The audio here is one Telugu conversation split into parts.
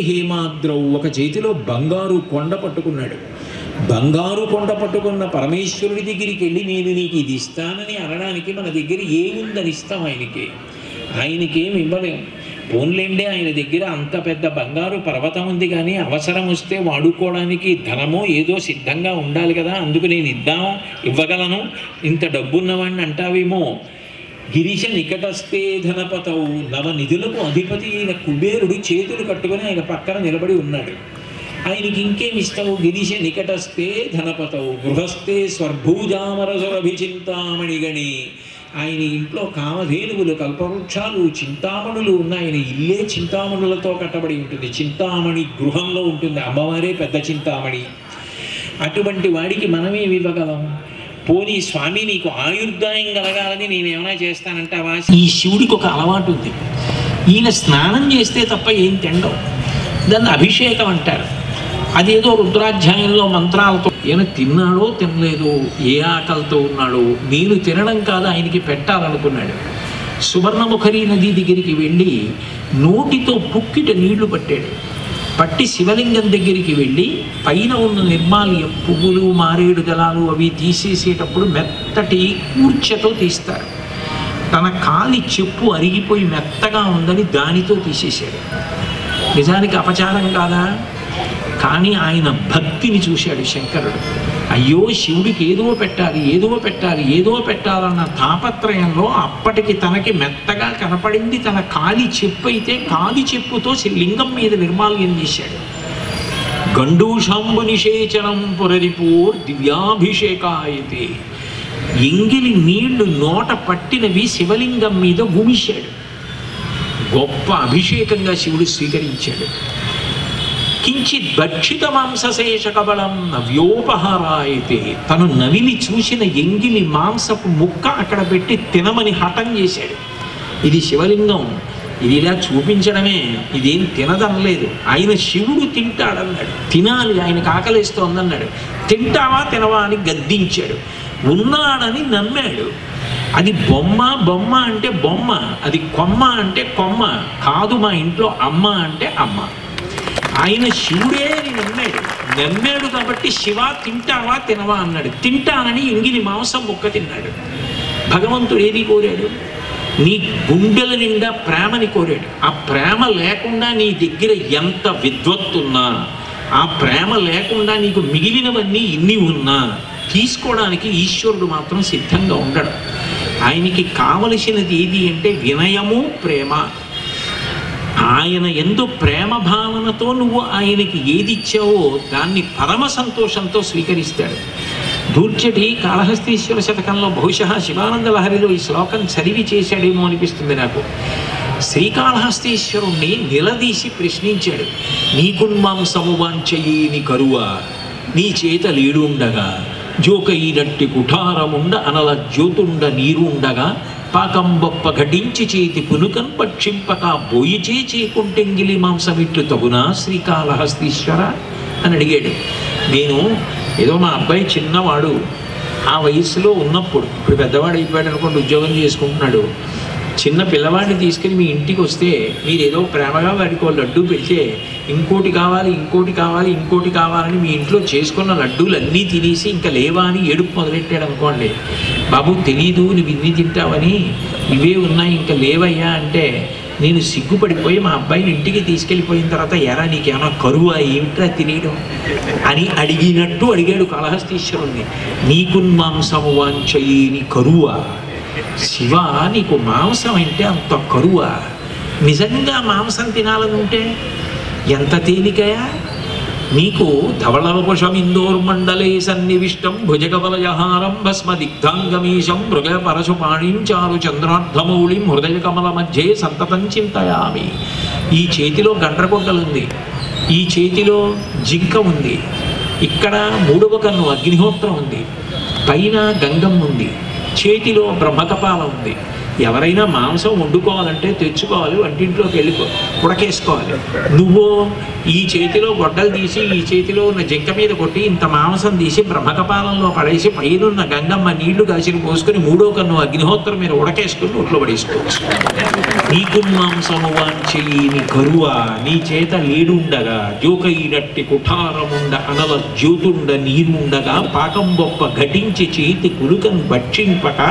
హేమాద్రౌ ఒక చేతిలో బంగారు కొండ పట్టుకున్నాడు. బంగారు కొండ పట్టుకున్న పరమేశ్వరుడి దగ్గరికి వెళ్ళి నేను నీకు ఇది ఇస్తానని అనడానికి మన దగ్గర ఏముందని ఇస్తాం ఆయనకేమి ఇవ్వలేము. పోన్లేండి, ఆయన దగ్గర అంత పెద్ద బంగారు పర్వతం ఉంది, కానీ అవసరం వస్తే వాడుకోవడానికి ధనమో ఏదో సిద్ధంగా ఉండాలి కదా, అందుకు నేను ఇవ్వగలను, ఇంత డబ్బున్నవాడిని అంటావేమో. గిరీశ నికటస్థే ధనపతౌ నవనిధులకు అధిపతి అయిన కుబేరుడు చేతులు కట్టుకుని ఆయన పక్కన నిలబడి ఉన్నాడు. ఆయనకి ఇంకేమిస్తావు? గిరీశ నికటస్థే ధనపతౌ గృహస్థే స్వర్భూజామరసురభిచింతామణిగణి. ఆయన ఇంట్లో కామధేనువులు, కల్పవృక్షాలు, చింతామణులు ఉన్నాయి. ఆయన ఇల్లే చింతామణులతో కట్టబడి ఉంటుంది. చింతామణి గృహంలో ఉంటుంది, అమ్మవారే పెద్ద చింతామణి. అటువంటి వాడికి మనమేమి ఇవ్వగలం? పోనీ స్వామి నీకు ఆయుర్దాయం కలగాలని నేనేమైనా చేస్తానంటావా? ఈ శివుడికి ఒక అలవాటు ఉంది, ఈయన స్నానం చేస్తే తప్ప ఏం తిండవు, దాన్ని అభిషేకం అంటారు. అదేదో రుద్రాధ్యాయంలో మంత్రాలతో ఈయన తిన్నాడో తినలేదో, ఏ ఆకలితో ఉన్నాడో నేను తినడం కాదు ఆయనకి పెట్టాలనుకున్నాడు. సువర్ణముఖరి నది దగ్గరికి వెళ్ళి నోటితో పుక్కిట నీళ్లు పట్టాడు. పట్టి శివలింగం దగ్గరికి వెళ్ళి పైన ఉన్న నిర్మాల్యం, పువ్వులు, మారేడు దళాలు అవి తీసేసేటప్పుడు మెత్తటి కూర్చతో తీస్తారు. తన కాలి చెప్పు అరిగిపోయి మెత్తగా ఉందని దానితో తీసేశాడు. నిజానికి అపచారం కాదా? కానీ ఆయన భక్తిని చూశాడు శంకరుడు. అయ్యో శివుడికి ఏదో పెట్టాలి, ఏదో పెట్టాలి, ఏదో పెట్టాలన్న తాపత్రయంలో అప్పటికి తనకి మెత్తగా కనపడింది తన కాలి చెప్పు. అయితే కాలి చెప్పుతో లింగం మీద నిర్మాల్యం చేశాడు. గండూషాంబు నిషేచనం పురరిపూర్ దివ్యాభిషేకాయతే. ఎంగిలి నీళ్లు నోట పట్టినవి శివలింగం మీద భూమిశాడు. గొప్ప అభిషేకంగా శివుడు స్వీకరించాడు. కించిత్ భక్షిత మాంసశేష కబలం నవ్యోపహారాయతే. తను నవిలి చూసిన ఎంగిలి మాంసపు ముక్క అక్కడ పెట్టి తినమని హఠం చేశాడు. ఇది శివలింగం, ఇది ఇలా చూపించడమే, ఇదేం తినదనలేదు. ఆయన శివుడు తింటాడన్నాడు, తినాలి, ఆయనకు ఆకలిస్తోందన్నాడు. తింటావా తినవా అని గద్దించాడు. ఉన్నాడని నమ్మాడు. అది బొమ్మ, బొమ్మ అంటే బొమ్మ, అది కొమ్మ అంటే కొమ్మ కాదు, మా ఇంట్లో అమ్మ అంటే అమ్మ. ఆయన శివుడే అని నమ్మాడు కాబట్టి శివ తింటావా తినవా అన్నాడు. తింటానని ఎంగిలి మాంసం ముక్క తిన్నాడు. భగవంతుడు ఏది కోరాడు? నీ గుండెల నిండా ప్రేమని కోరాడు. ఆ ప్రేమ లేకుండా నీ దగ్గర ఎంత విద్వత్తున్నా, ఆ ప్రేమ లేకుండా నీకు మిగిలినవన్నీ ఇన్ని ఉన్నా తీసుకోవడానికి ఈశ్వరుడు మాత్రం సిద్ధంగా ఉండడు. ఆయనకి కావలసినది ఏది అంటే వినయము, ప్రేమ. ఆయన ఎందు ప్రేమ భావనతో నువ్వు ఆయనకి ఏది ఇచ్చావో దాన్ని పరమ సంతోషంతో స్వీకరిస్తాడు. దూర్చటి కాళహస్తీశ్వర శతకంలో బహుశः శివానంద లహరిలో ఈ శ్లోకం చదివి చేశాడేమో అనిపిస్తుంది నాకు. శ్రీకాళహస్తీశ్వరుణ్ణి నిలదీసి ప్రశ్నించాడు. నీకున్మాంసము వాంఛయీని కరువా, నీ చేత లేడు ఉండగా, జోకైనట్టి కుఠారముండ అనల జ్యోతుండ నీరు ఉండగా, పాకం బొప్ప ఘటించి చేతి పునుకన్ పక్షింపక బోయిచే చేకుంటెంగిలి మాంసమిట్లు తగునా శ్రీకాళహస్తీశ్వర అని అడిగాడు. నేను ఏదో మా అబ్బాయి చిన్నవాడు, ఆ వయసులో ఉన్నప్పుడు, ఇప్పుడు పెద్దవాడు అయిపోయాడు అనుకోండి, ఉద్యోగం చేసుకుంటున్నాడు. చిన్న పిల్లవాడిని తీసుకుని మీ ఇంటికి వస్తే మీరు ఏదో ప్రేమగా వాడికి లడ్డూ పెడితే ఇంకోటి కావాలి, ఇంకోటి కావాలి, ఇంకోటి కావాలని మీ ఇంట్లో చేసుకున్న లడ్డూలన్నీ తినేసి ఇంకా లేవా అని ఏడుపు మొదలెట్టాడు అనుకోండి. బాబు తెలీదు నువ్వు ఇన్ని తింటావని, ఇవే ఉన్నాయి ఇంకా లేవయ్యా అంటే నేను సిగ్గుపడిపోయి మా అబ్బాయిని ఇంటికి తీసుకెళ్ళిపోయిన తర్వాత ఎరా నీకేమన్నా కరువా, ఏమిట్రా తినేయడం అని అడిగినట్టు అడిగాడు కాళహస్తీశ్వరుణ్ణి. నీకున్మాంసము వాంఛయీని కరువా, శివ నీకు మాంసం అంటే అంత కరువా? నిజంగా మాంసం తినాలనుంటే ఎంత తేలికయా నీకు. ధవళవపుషమిందోర్మండలే సన్నివిష్టం భుజగవలయహారం భస్మదిగ్ధాంగమీశం మృగ పరశుపాణించారు చంద్రార్ధమౌళిం హృదయ కమల మధ్యే సంతతం చింతయామి. ఈ చేతిలో గండ్రగొడ్డలుంది, ఈ చేతిలో జింక ఉంది, ఇక్కడ మూడవ కన్ను అగ్నిహోత్రం ఉంది, పైన గంగం ఉంది, చేతిలో బ్రహ్మకపాలం ఉంది, ఎవరైనా మాంసం వండుకోవాలంటే తెచ్చుకోవాలి, వంటింట్లోకి వెళ్ళిపో ఉడకేసుకోవాలి. నువ్వు ఈ చేతిలో గొడ్డలు తీసి ఈ చేతిలో ఉన్న జింక మీద కొట్టి ఇంత మాంసం తీసి బ్రహ్మకపాలంలో పడేసి పైనున్న గంగమ్మ నీళ్లు కాసిని పోసుకొని మూడో కన్ను అగ్నిహోత్రం మీద ఉడకేసుకుని నోట్లో పడేసుకోవచ్చు. నీకు మాంసము వాంచెయ్యని కరువా నీ చేత లేడుండగా జోకైనట్టి కుఠారముండ అనల జ్యోతుండ నీరుండగా పాకం గొప్ప ఘటించి చేతి కులుకను భక్షింపక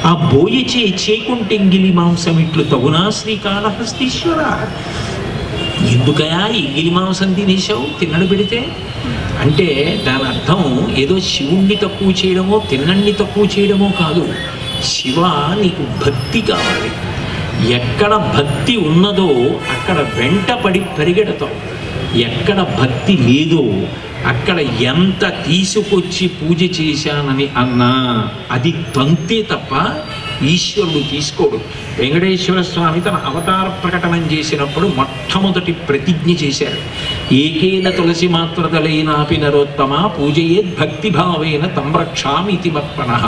ఆ బోయచే చేకుంటెంగిలి మాంసం ఇట్లు తగునా శ్రీకాళహస్తీశ్వర. ఎందుకయా ఎంగిలి మాంసం తినేసావు తిన్నడు పెడితే అంటే దాని అర్థం ఏదో శివుణ్ణి తక్కువ చేయడమో తిన్నన్ని తక్కువ చేయడమో కాదు. శివ నీకు భక్తి కావాలి. ఎక్కడ భక్తి ఉన్నదో అక్కడ వెంటపడి పరిగెడతావు. ఎక్కడ భక్తి లేదో అక్కడ ఎంత తీసుకొచ్చి పూజ చేశానని అన్నా అది తంతే తప్ప ఈశ్వరుడు తీసుకోడు. వెంకటేశ్వర స్వామి తన అవతార ప్రకటనం చేసినప్పుడు మొట్టమొదటి ప్రతిజ్ఞ చేశారు. ఏకేన తులసి మాత్రదలైనాపి నరోత్తమ పూజయేద్ భక్తిభావేన తంరక్షామితి మత్పనః.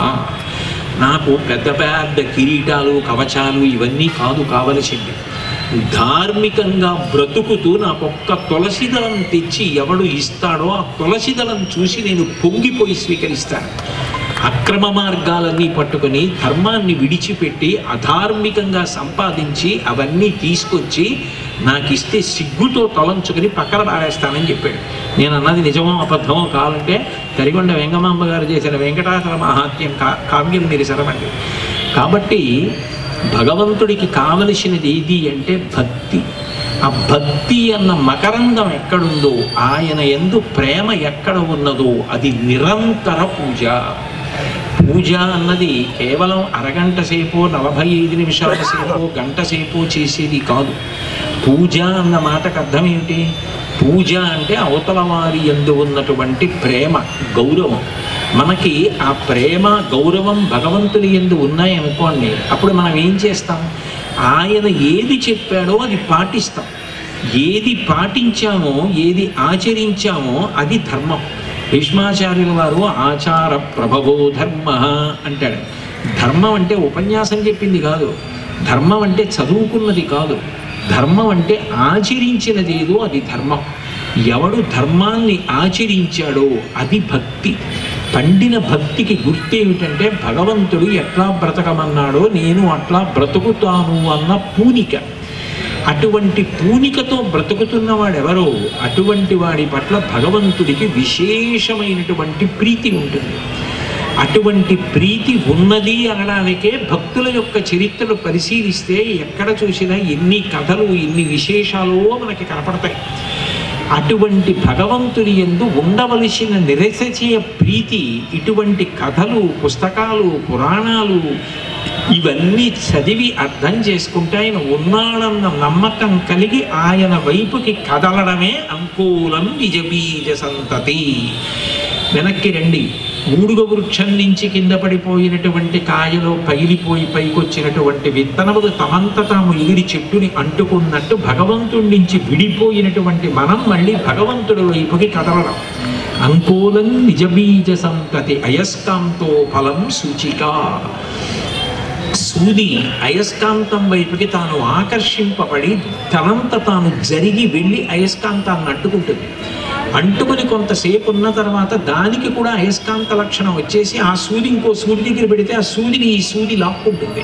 నాకు పెద్ద పెద్ద కిరీటాలు కవచాలు ఇవన్నీ కాదు కావలసింది. ధార్మికంగా బ్రతుకుతూ నాకొక్క తులసిదళం తెచ్చి ఎవడు ఇస్తాడో ఆ తులసిదళం చూసి నేను పొంగిపోయి స్వీకరిస్తాను. అక్రమ మార్గాలన్నీ పట్టుకొని ధర్మాన్ని విడిచిపెట్టి అధార్మికంగా సంపాదించి అవన్నీ తీసుకొచ్చి నాకు ఇస్తే సిగ్గుతో తలంచుకొని పక్కన పారేస్తానని చెప్పాడు. నేను అన్నది నిజమో అబద్ధమో కావాలంటే తరిగొండ వెంగమాంబ గారు చేసిన వెంకటాచల మహాత్మ్యం కావ్యం మీరు సరవండి. కాబట్టి భగవంతుడికి కావలసినది ఏది అంటే భక్తి. ఆ భక్తి అన్న మకరందం ఎక్కడుందో, ఆయన యందు ప్రేమ ఎక్కడ ఉన్నదో అది నిరంతర పూజ. పూజ అన్నది కేవలం అరగంట సేపు 45 నిమిషాల సేపు గంట సేపు చేసేది కాదు. పూజ అన్న మాటకు అర్థం ఏమిటి? పూజ అంటే అవతల వారి యందు ఉన్నటువంటి ప్రేమ గౌరవం. మనకి ఆ ప్రేమ గౌరవం భగవంతుని యందు ఉన్నాయనుకోండి, అప్పుడు మనం ఏం చేస్తాం? ఆయన ఏది చెప్పాడో అది పాటిస్తాం. ఏది పాటించామో ఏది ఆచరించామో అది ధర్మం. భీష్మాచార్యుల వారు ఆచార ప్రభవో ధర్మ అంటాడు. ధర్మం అంటే ఉపన్యాసం చెప్పింది కాదు, ధర్మం అంటే చదువుకున్నది కాదు, ధర్మం అంటే ఆచరించినది ఏదో అది ధర్మం. ఎవడు ధర్మాన్ని ఆచరించాడో అది భక్తి. పండిన భక్తికి గుర్తేమిటంటే భగవంతుడు ఎట్లా బ్రతకమన్నాడో నేను అట్లా బ్రతుకుతాను అన్న పూనిక. అటువంటి పూనికతో బ్రతుకుతున్నవాడెవరో అటువంటి వాడి పట్ల భగవంతుడికి విశేషమైనటువంటి ప్రీతి ఉంటుంది. అటువంటి ప్రీతి ఉన్నది అనడానికే భక్తుల యొక్క చరిత్రలు పరిశీలిస్తే ఎక్కడ చూసినా ఎన్ని కథలు ఎన్ని విశేషాలు మనకి కనపడతాయి. అటువంటి భగవంతుని యందు ఉండవలసిన నిరసచయ ప్రీతి ఇటువంటి కథలు పుస్తకాలు పురాణాలు ఇవన్నీ చదివి అర్థం చేసుకుంటే ఆయన ఉన్నాడన్న నమ్మకం కలిగి ఆయన వైపుకి కదలడమే అంకురం నిజబీజ సంతతి. వెనక్కి రండి. మూడుగ వృక్షం నుంచి కింద పడిపోయినటువంటి కాయలో పగిలిపోయి పైకొచ్చినటువంటి విత్తనములు తమంత తాము ఎగిరి చెట్టుని అంటుకున్నట్టు భగవంతుడి నుంచి విడిపోయినటువంటి మనం మళ్ళీ భగవంతుడి వైపుకి కదలడం. అంకురం నిజబీజ సంతతి అయస్కాంతో ఫలం సూచిక. సూది అయస్కాంతం వైపుకి తాను ఆకర్షింపబడి తనంత తాను జరిగి వెళ్ళి అయస్కాంతాన్ని అంటుకుంటుంది. అంటుకుని కొంతసేపు ఉన్న తర్వాత దానికి కూడా అయస్కాంత లక్షణం వచ్చేసి ఆ సూది ఇంకో సూది దగ్గర పెడితే ఆ సూదిని ఈ సూది లాక్కుంటుంది.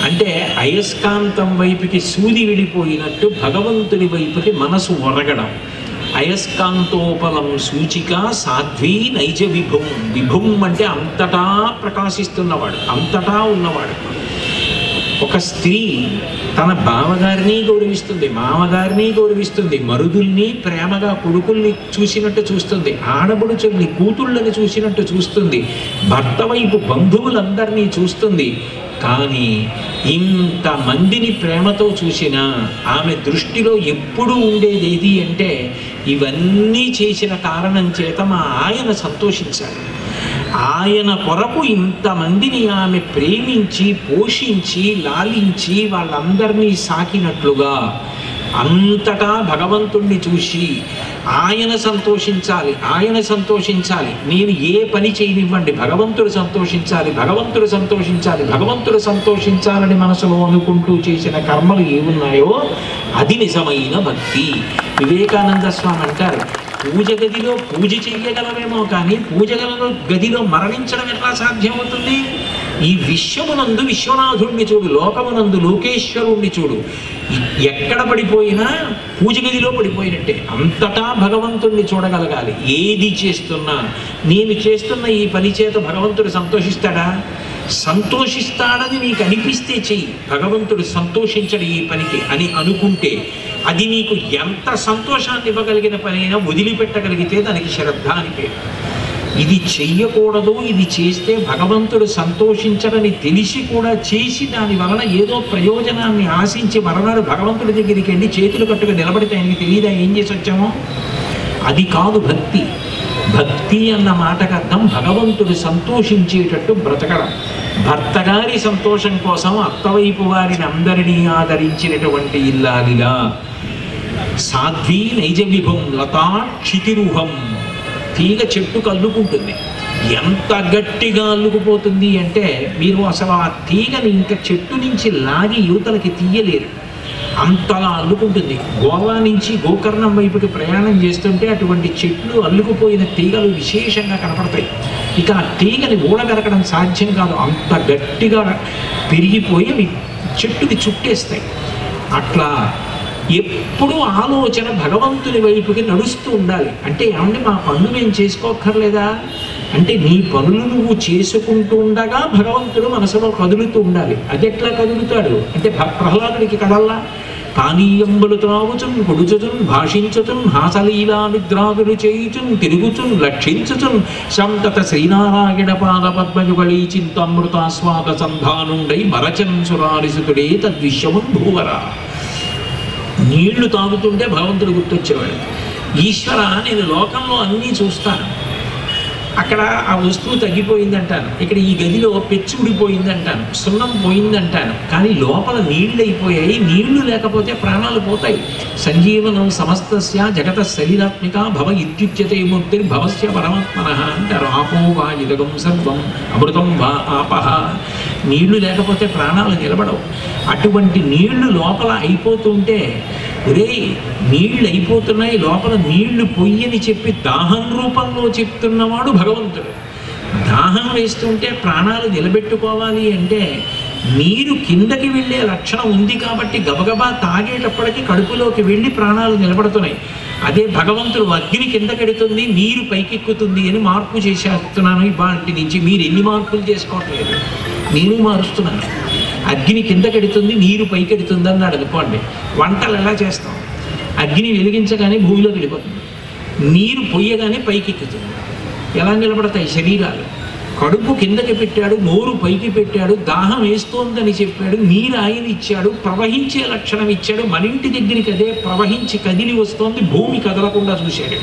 అంటే అయస్కాంతం వైపుకి సూది వెళ్ళిపోయినట్టు భగవంతుని వైపుకి మనసు ఒరగడం. అయస్కాంతోపలం సూచిక సాధ్వీ నైజ విభుం. విభుం అంటే అంతటా ప్రకాశిస్తున్నవాడు, అంతటా ఉన్నవాడు. ఒక స్త్రీ తన బావగారిని గౌరవిస్తుంది, మామగారిని గౌరవిస్తుంది, మరుదుల్ని ప్రేమగా కొడుకుల్ని చూసినట్టు చూస్తుంది, ఆడబడుచుల్ని కూతుళ్ళని చూసినట్టు చూస్తుంది, భర్త వైపు బంధువులందరినీ చూస్తుంది. కానీ ఇంతమందిని ప్రేమతో చూసినా ఆమె దృష్టిలో ఎప్పుడూ ఉండేది ఏది అంటే ఇవన్నీ చేసిన కారణం చేత మా ఆయన సంతోషించాలి. ఆయన కొరకు ఇంతమందిని ఆమె ప్రేమించి పోషించి లాలించి వాళ్ళందరినీ సాకినట్లుగా అంతటా భగవంతుణ్ణి చూసి ఆయన సంతోషించాలి, ఆయన సంతోషించాలి, నేను ఏ పని చేయనివ్వండి భగవంతుడు సంతోషించాలి, భగవంతుడు సంతోషించాలి, భగవంతుడు సంతోషించాలని మనసులో అనుకుంటూ చేసిన కర్మలు ఏమున్నాయో అది నిజమైన భక్తి. వివేకానంద స్వామి అంటారు, పూజ గదిలో పూజ చెయ్యగలమేమో కానీ పూజ గదిలో మరణించడం ఎట్లా సాధ్యమవుతుంది? ఈ విశ్వమునందు విశ్వనాథుణ్ణి చూడు, లోకమునందు లోకేశ్వరుణ్ణి చూడు, ఎక్కడ పడిపోయినా పూజ గదిలో పడిపోయినట్టే. అంతటా భగవంతుణ్ణి చూడగలగాలి. ఏది చేస్తున్నా నేను చేస్తున్న ఈ పని చేత భగవంతుడు సంతోషిస్తాడా? సంతోషిస్తాడని నీకు అనిపిస్తే చెయ్యి, భగవంతుడు సంతోషించడు ఈ పనికి అని అనుకుంటే అది నీకు ఎంత సంతోషాన్ని ఇవ్వగలిగిన పనైనా వదిలిపెట్టగలిగితే దానికి శ్రద్ధ అని పేరు. ఇది చెయ్యకూడదు, ఇది చేస్తే భగవంతుడు సంతోషించడని తెలిసి కూడా చేసి దాని వలన ఏదో ప్రయోజనాన్ని ఆశించి మరణాడు భగవంతుడి దగ్గరికి వెళ్ళి చేతులు కట్టుగా నిలబడితే ఆయనకి తెలియదా ఏం చేసి వచ్చామో? అది కాదు భక్తి. భక్తి అన్న మాటకు అర్థం భగవంతుడు సంతోషించేటట్టు బ్రతకడం. భర్త గారి సంతోషం కోసం అత్తవైపు వారిని అందరినీ ఆదరించినటువంటి ఇల్లాలిగా. సాధ్వీ నైజ విభం లతా క్షితిరుహం. తీగ చెట్టుకు అల్లుకుంటుంది, ఎంత గట్టిగా అల్లుకుపోతుంది అంటే మీరు అసలు ఆ తీగని ఇంకా చెట్టు నుంచి లాగి యువతలకి తీయలేరు, అంతలా అల్లుకుంటుంది. గోవా నుంచి గోకర్ణం వైపుకి ప్రయాణం చేస్తుంటే అటువంటి చెట్లు అల్లుకుపోయిన తీగలు విశేషంగా కనపడతాయి. ఇక ఆ తీగని ఊడగరకడం సాధ్యం కాదు, అంత గట్టిగా పెరిగిపోయి అవి చెట్టుకి చుట్టేస్తాయి. అట్లా ఎప్పుడు ఆలోచన భగవంతుని వైపుకి నడుస్తూ ఉండాలి. అంటే ఏమంటే మా పనులు మేము చేసుకోక్కర్లేదా అంటే నీ పనులు నువ్వు చేసుకుంటూ ఉండగా భగవంతుడు మనసులో కదులుతూ ఉండాలి. అది ఎట్లా కదులుతాడు అంటే ప్రహ్లాదుడికి కదల్లా పానీయంబులు త్రాగుచున్ కొడుచుచున్ భాషించుచున్ హాసలీలా నిద్రాదులు చేయుచున్ తిరుగుచున్ లక్షించుచున్ సంతత శ్రీనారాయణ పాద పద్మయుగళీ చింతామృతాస్వాద సంధానుండై మరచన్ సురారిసుతుడే తద్విశ్వమున్ భూవరా. నీళ్లు తాగుతుంటే భగవంతుడు గుర్తొచ్చేవాడు. ఈశ్వర నేను లోకంలో అన్నీ చూస్తాను, అక్కడ ఆ వస్తువు తగ్గిపోయిందంటాను, ఇక్కడ ఈ గదిలో పెచ్చు ఊడిపోయిందంటాను, సున్నం పోయిందంటాను, కానీ లోపల నీళ్ళు అయిపోయాయి. నీళ్లు లేకపోతే ప్రాణాలు పోతాయి. సంజీవనం సమస్తస్య జగత శరీరాత్మిక భవ ఇత్యుచ్యతే మూర్తిర్ భవస్య పరమాత్మన అంటారు. ఆపో వా ఇదగం సర్వం అమృతం వా ఆపహ. నీళ్లు లేకపోతే ప్రాణాలు నిలబడవు. అటువంటి నీళ్లు లోపల అయిపోతుంటే ఒరే నీళ్లు అయిపోతున్నాయి, లోపల నీళ్లు పొయ్యని చెప్పి దాహం రూపంలో చెప్తున్నవాడు భగవంతుడు. దాహం వేస్తుంటే ప్రాణాలు నిలబెట్టుకోవాలి అంటే నీరు కిందకి వెళ్ళే లక్షణం ఉంది కాబట్టి గబగబా తాగేటప్పటికి కడుపులోకి వెళ్ళి ప్రాణాలు నిలబడుతున్నాయి. అదే భగవంతుడు అగ్ని కిందకెడుతుంది నీరు పైకెక్కుతుంది అని మార్పు చేసేస్తున్నాను ఇవాటి నుంచి. మీరు ఎన్ని మార్పులు చేసుకోవట్లేదు, నేను మారుస్తున్నాను. అగ్ని కిందకెడుతుంది నీరు పైకెడుతుంది అన్నాడు అనుకోండి. వంటలు ఎలా చేస్తాం? అగ్ని వెలిగించగానే భూమిలోకి వెళ్ళిపోతుంది, నీరు పొయ్యగానే పైకెక్కుతుంది. ఎలా నిలబడతాయి శరీరాలు? కడుపు కిందకి పెట్టాడు, నోరు పైకి పెట్టాడు, దాహం వేస్తోందని చెప్పాడు, నీరు ఆయన ఇచ్చాడు, ప్రవహించే లక్షణం ఇచ్చాడు. మన ఇంటి దగ్గరికి అదే ప్రవహించి కదిలి వస్తోంది, భూమి కదలకుండా చూశాడు.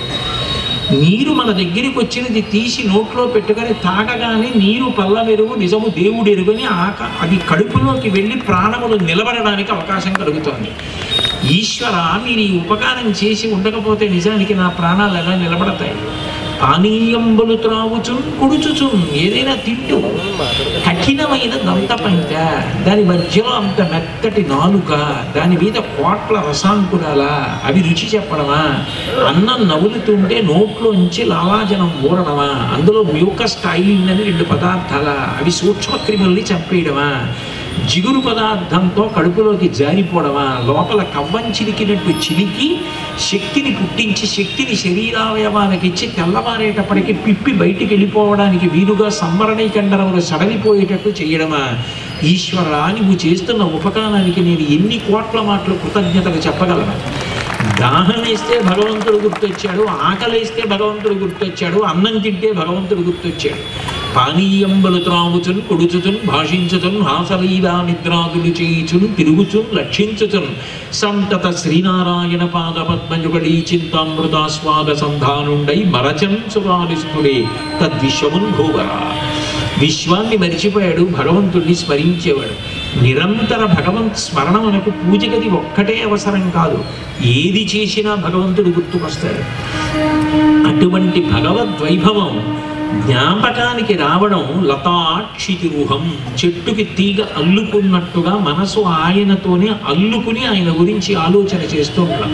నీరు మన దగ్గరికి వచ్చినది తీసి నోట్లో పెట్టుకొని తాగగానే నీరు పల్లమెరుగు నిజము దేవుడు ఎరుగని అది కడుపులోకి వెళ్ళి ప్రాణములు నిలబడడానికి అవకాశం కలుగుతోంది. ఈశ్వర మీరు ఈ ఉపకారం చేసి ఉండకపోతే నిజానికి నా ప్రాణాలు ఎలా నిలబడతాయి? పానీయంబులు త్రాగుచున్ కుడుచుచున్. ఏదైనా తింటూ కఠినమైన దంతపంట, దాని మధ్యలో అంత మెత్తటి నాలుక, దాని మీద కోట్ల రసాంకురాల, అవి రుచి చెప్పడమా? అన్నం నవ్వులుతుంటే నోట్లోంచి లాలాజనం ఊరడమా? అందులో మ్యూకస్ టైలిన్ అని 2 పదార్థాల, అవి సూక్ష్మక్రిముల్ని చంపేయడమా? జిగురు పదార్థంతో కడుపులోకి జారిపోవడమా? లోపల కవ్వం చిలికినట్టు చిలికి శక్తిని పుట్టించి శక్తిని శరీరావయవానికి ఇచ్చి తెల్లవారేటప్పటికి పిప్పి బయటికి వెళ్ళిపోవడానికి వీలుగా సంవరణీకండరములు సడలిపోయేటట్టు చేయడమా? ఈశ్వర నువ్వు చేస్తున్న ఉపకారానికి నేను ఎన్ని కోట్ల మాటలు కృతజ్ఞతలు చెప్పగలను? దాహం వేస్తే భగవంతుడు గుర్తొచ్చాడు, ఆకలేస్తే భగవంతుడు గుర్తొచ్చాడు, అన్నం తింటే భగవంతుడు గుర్తొచ్చాడు. పానీయంబులు త్రాగుచున్ కొడుచుచున్ భాషించుచున్ హాసలీలా నిద్రాదులు చేయుచున్ తిరుగుచున్ లక్షించుచున్ సంతత శ్రీనారాయణ పాద పద్మయుగళీ చింతామృతాస్వాద సంధానుండై మరచన్ సురాలిస్తుడే తద్విశ్వమున్ భూవరా. విశ్వాన్ని మరిచిపోయాడు, భగవంతుడిని స్మరించేవాడు. నిరంతర భగవంత్ స్మరణ మనకు పూజ గది ఒక్కటే అవసరం కాదు, ఏది చేసినా భగవంతుడు గుర్తుకొస్తాడు. అటువంటి భగవద్వైభవం జ్ఞాపకానికి రావడం లతాక్షితిరుహం, చెట్టుకి తీగ అల్లుకున్నట్టుగా మనసు ఆయనతోనే అల్లుకుని ఆయన గురించి ఆలోచన చేస్తూ ఉంటాం.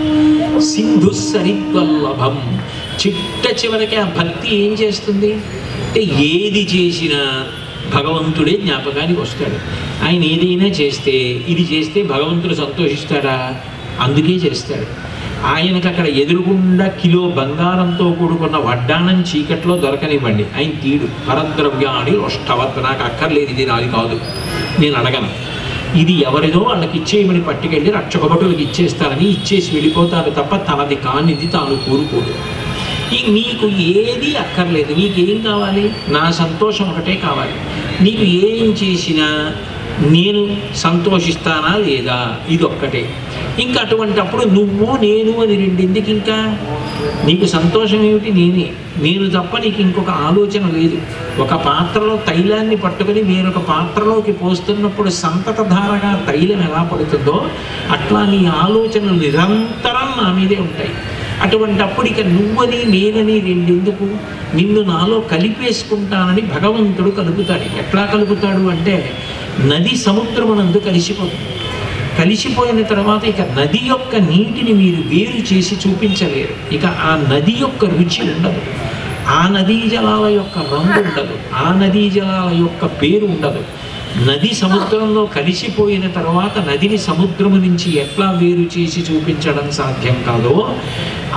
సింధు సరిద్వల్లభం, చిట్ట చివరికి ఆ భక్తి ఏం చేస్తుంది అంటే ఏది చేసినా భగవంతుడే జ్ఞాపకానికి వస్తాడు. ఆయన ఏదైనా చేస్తే ఇది చేస్తే భగవంతుడు సంతోషిస్తాడా? అందుకే చేస్తాడు. ఆయనకు అక్కడ ఎదురుగుండా కిలో బంగారంతో కూడుకున్న వడ్డాణం చీకట్లో దొరకనివ్వండి, ఆయన తీడు. పరద్రవ్యాన్ని అష్టవత్, నాకు అక్కర్లేదు, ఇది నాది కాదు, నేను అడగను, ఇది ఎవరిదో వాళ్ళకి ఇచ్చేయమని పట్టుకెళ్ళి రక్షకభటులకు ఇచ్చేస్తారని ఇచ్చేసి వెళ్ళిపోతారు తప్ప తనది కానిది తాను కోరుకోడు. నీకు ఏది అక్కర్లేదు, నీకేం కావాలి? నా సంతోషం ఒకటే కావాలి. నీకు ఏం చేసినా నేను సంతోషిస్తానా లేదా, ఇది ఒక్కటే. ఇంకా అటువంటిప్పుడు నువ్వు నేను అని రెండింటికి ఇంకా నీకు సంతోషం ఏమిటి? నేను తప్ప నీకు ఇంకొక ఆలోచన లేదు. ఒక పాత్రలో తైలాన్ని పట్టుకొని వేరొక పాత్రలోకి పోస్తున్నప్పుడు సంతతధారగా తైలం ఎలా పడుతుందో అట్లా నీ ఆలోచనలు నిరంతరం నా మీదే ఉంటాయి. అటువంటిప్పుడు ఇక నువ్వని నేనని రెండెందుకు, నిన్ను నాలో కలిపేసుకుంటానని భగవంతుడు కలుపుతాడు. ఎట్లా కలుపుతాడు అంటే నది సముద్రమునందు కలిసిపోతుంది. కలిసిపోయిన తర్వాత ఇక నది యొక్క నీటిని మీరు వేరు చేసి చూపించలేరు. ఇక ఆ నది యొక్క రుచి ఉండదు, ఆ నదీ జలాల యొక్క రంగు ఉండదు, ఆ నదీ జలాల యొక్క పేరు ఉండదు. నది సముద్రంలో కలిసిపోయిన తర్వాత నదిని సముద్రము నుంచి ఎట్లా వేరు చేసి చూపించడం సాధ్యం కాదో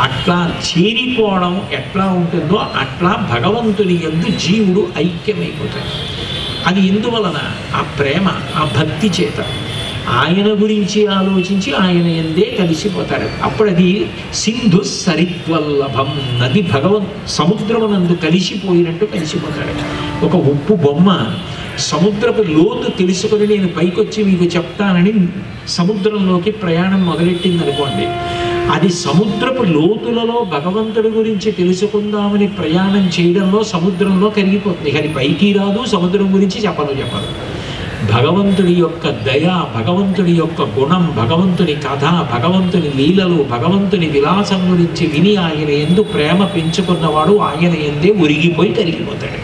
అట్లా చేరిపోవడం ఎట్లా ఉంటుందో అట్లా భగవంతుని యందు జీవుడు ఐక్యమైపోతాడు. అది ఎందువలన? ఆ ప్రేమ, ఆ భక్తి చేత ఆయన గురించి ఆలోచించి ఆయన యందే కలిసిపోతాడు. అప్పుడు అది సింధు సరిద్వల్లభం, నది సముద్రమునందు కలిసిపోయినట్టు కలిసిపోతాడు. ఒక ఉప్పు బొమ్మ సముద్రపు లోతు తెలుసుకొని నేను పైకొచ్చి మీకు చెప్తానని సముద్రంలోకి ప్రయాణం మొదలెట్టింది అనుకోండి, అది సముద్రపు లోతులలో భగవంతుడి గురించి తెలుసుకుందామని ప్రయాణం చేయడంలో సముద్రంలో కరిగిపోతుంది. అది పైకి రాదు, సముద్రం గురించి చెప్పదు. భగవంతుడి యొక్క దయ, భగవంతుడి యొక్క గుణం, భగవంతుని కథ, భగవంతుని లీలలు, భగవంతుని విలాసం గురించి విని ఆయన యందు ప్రేమ పెంచుకున్నవాడు ఆయన యందే ఒరిగిపోయి కరిగిపోతాడు.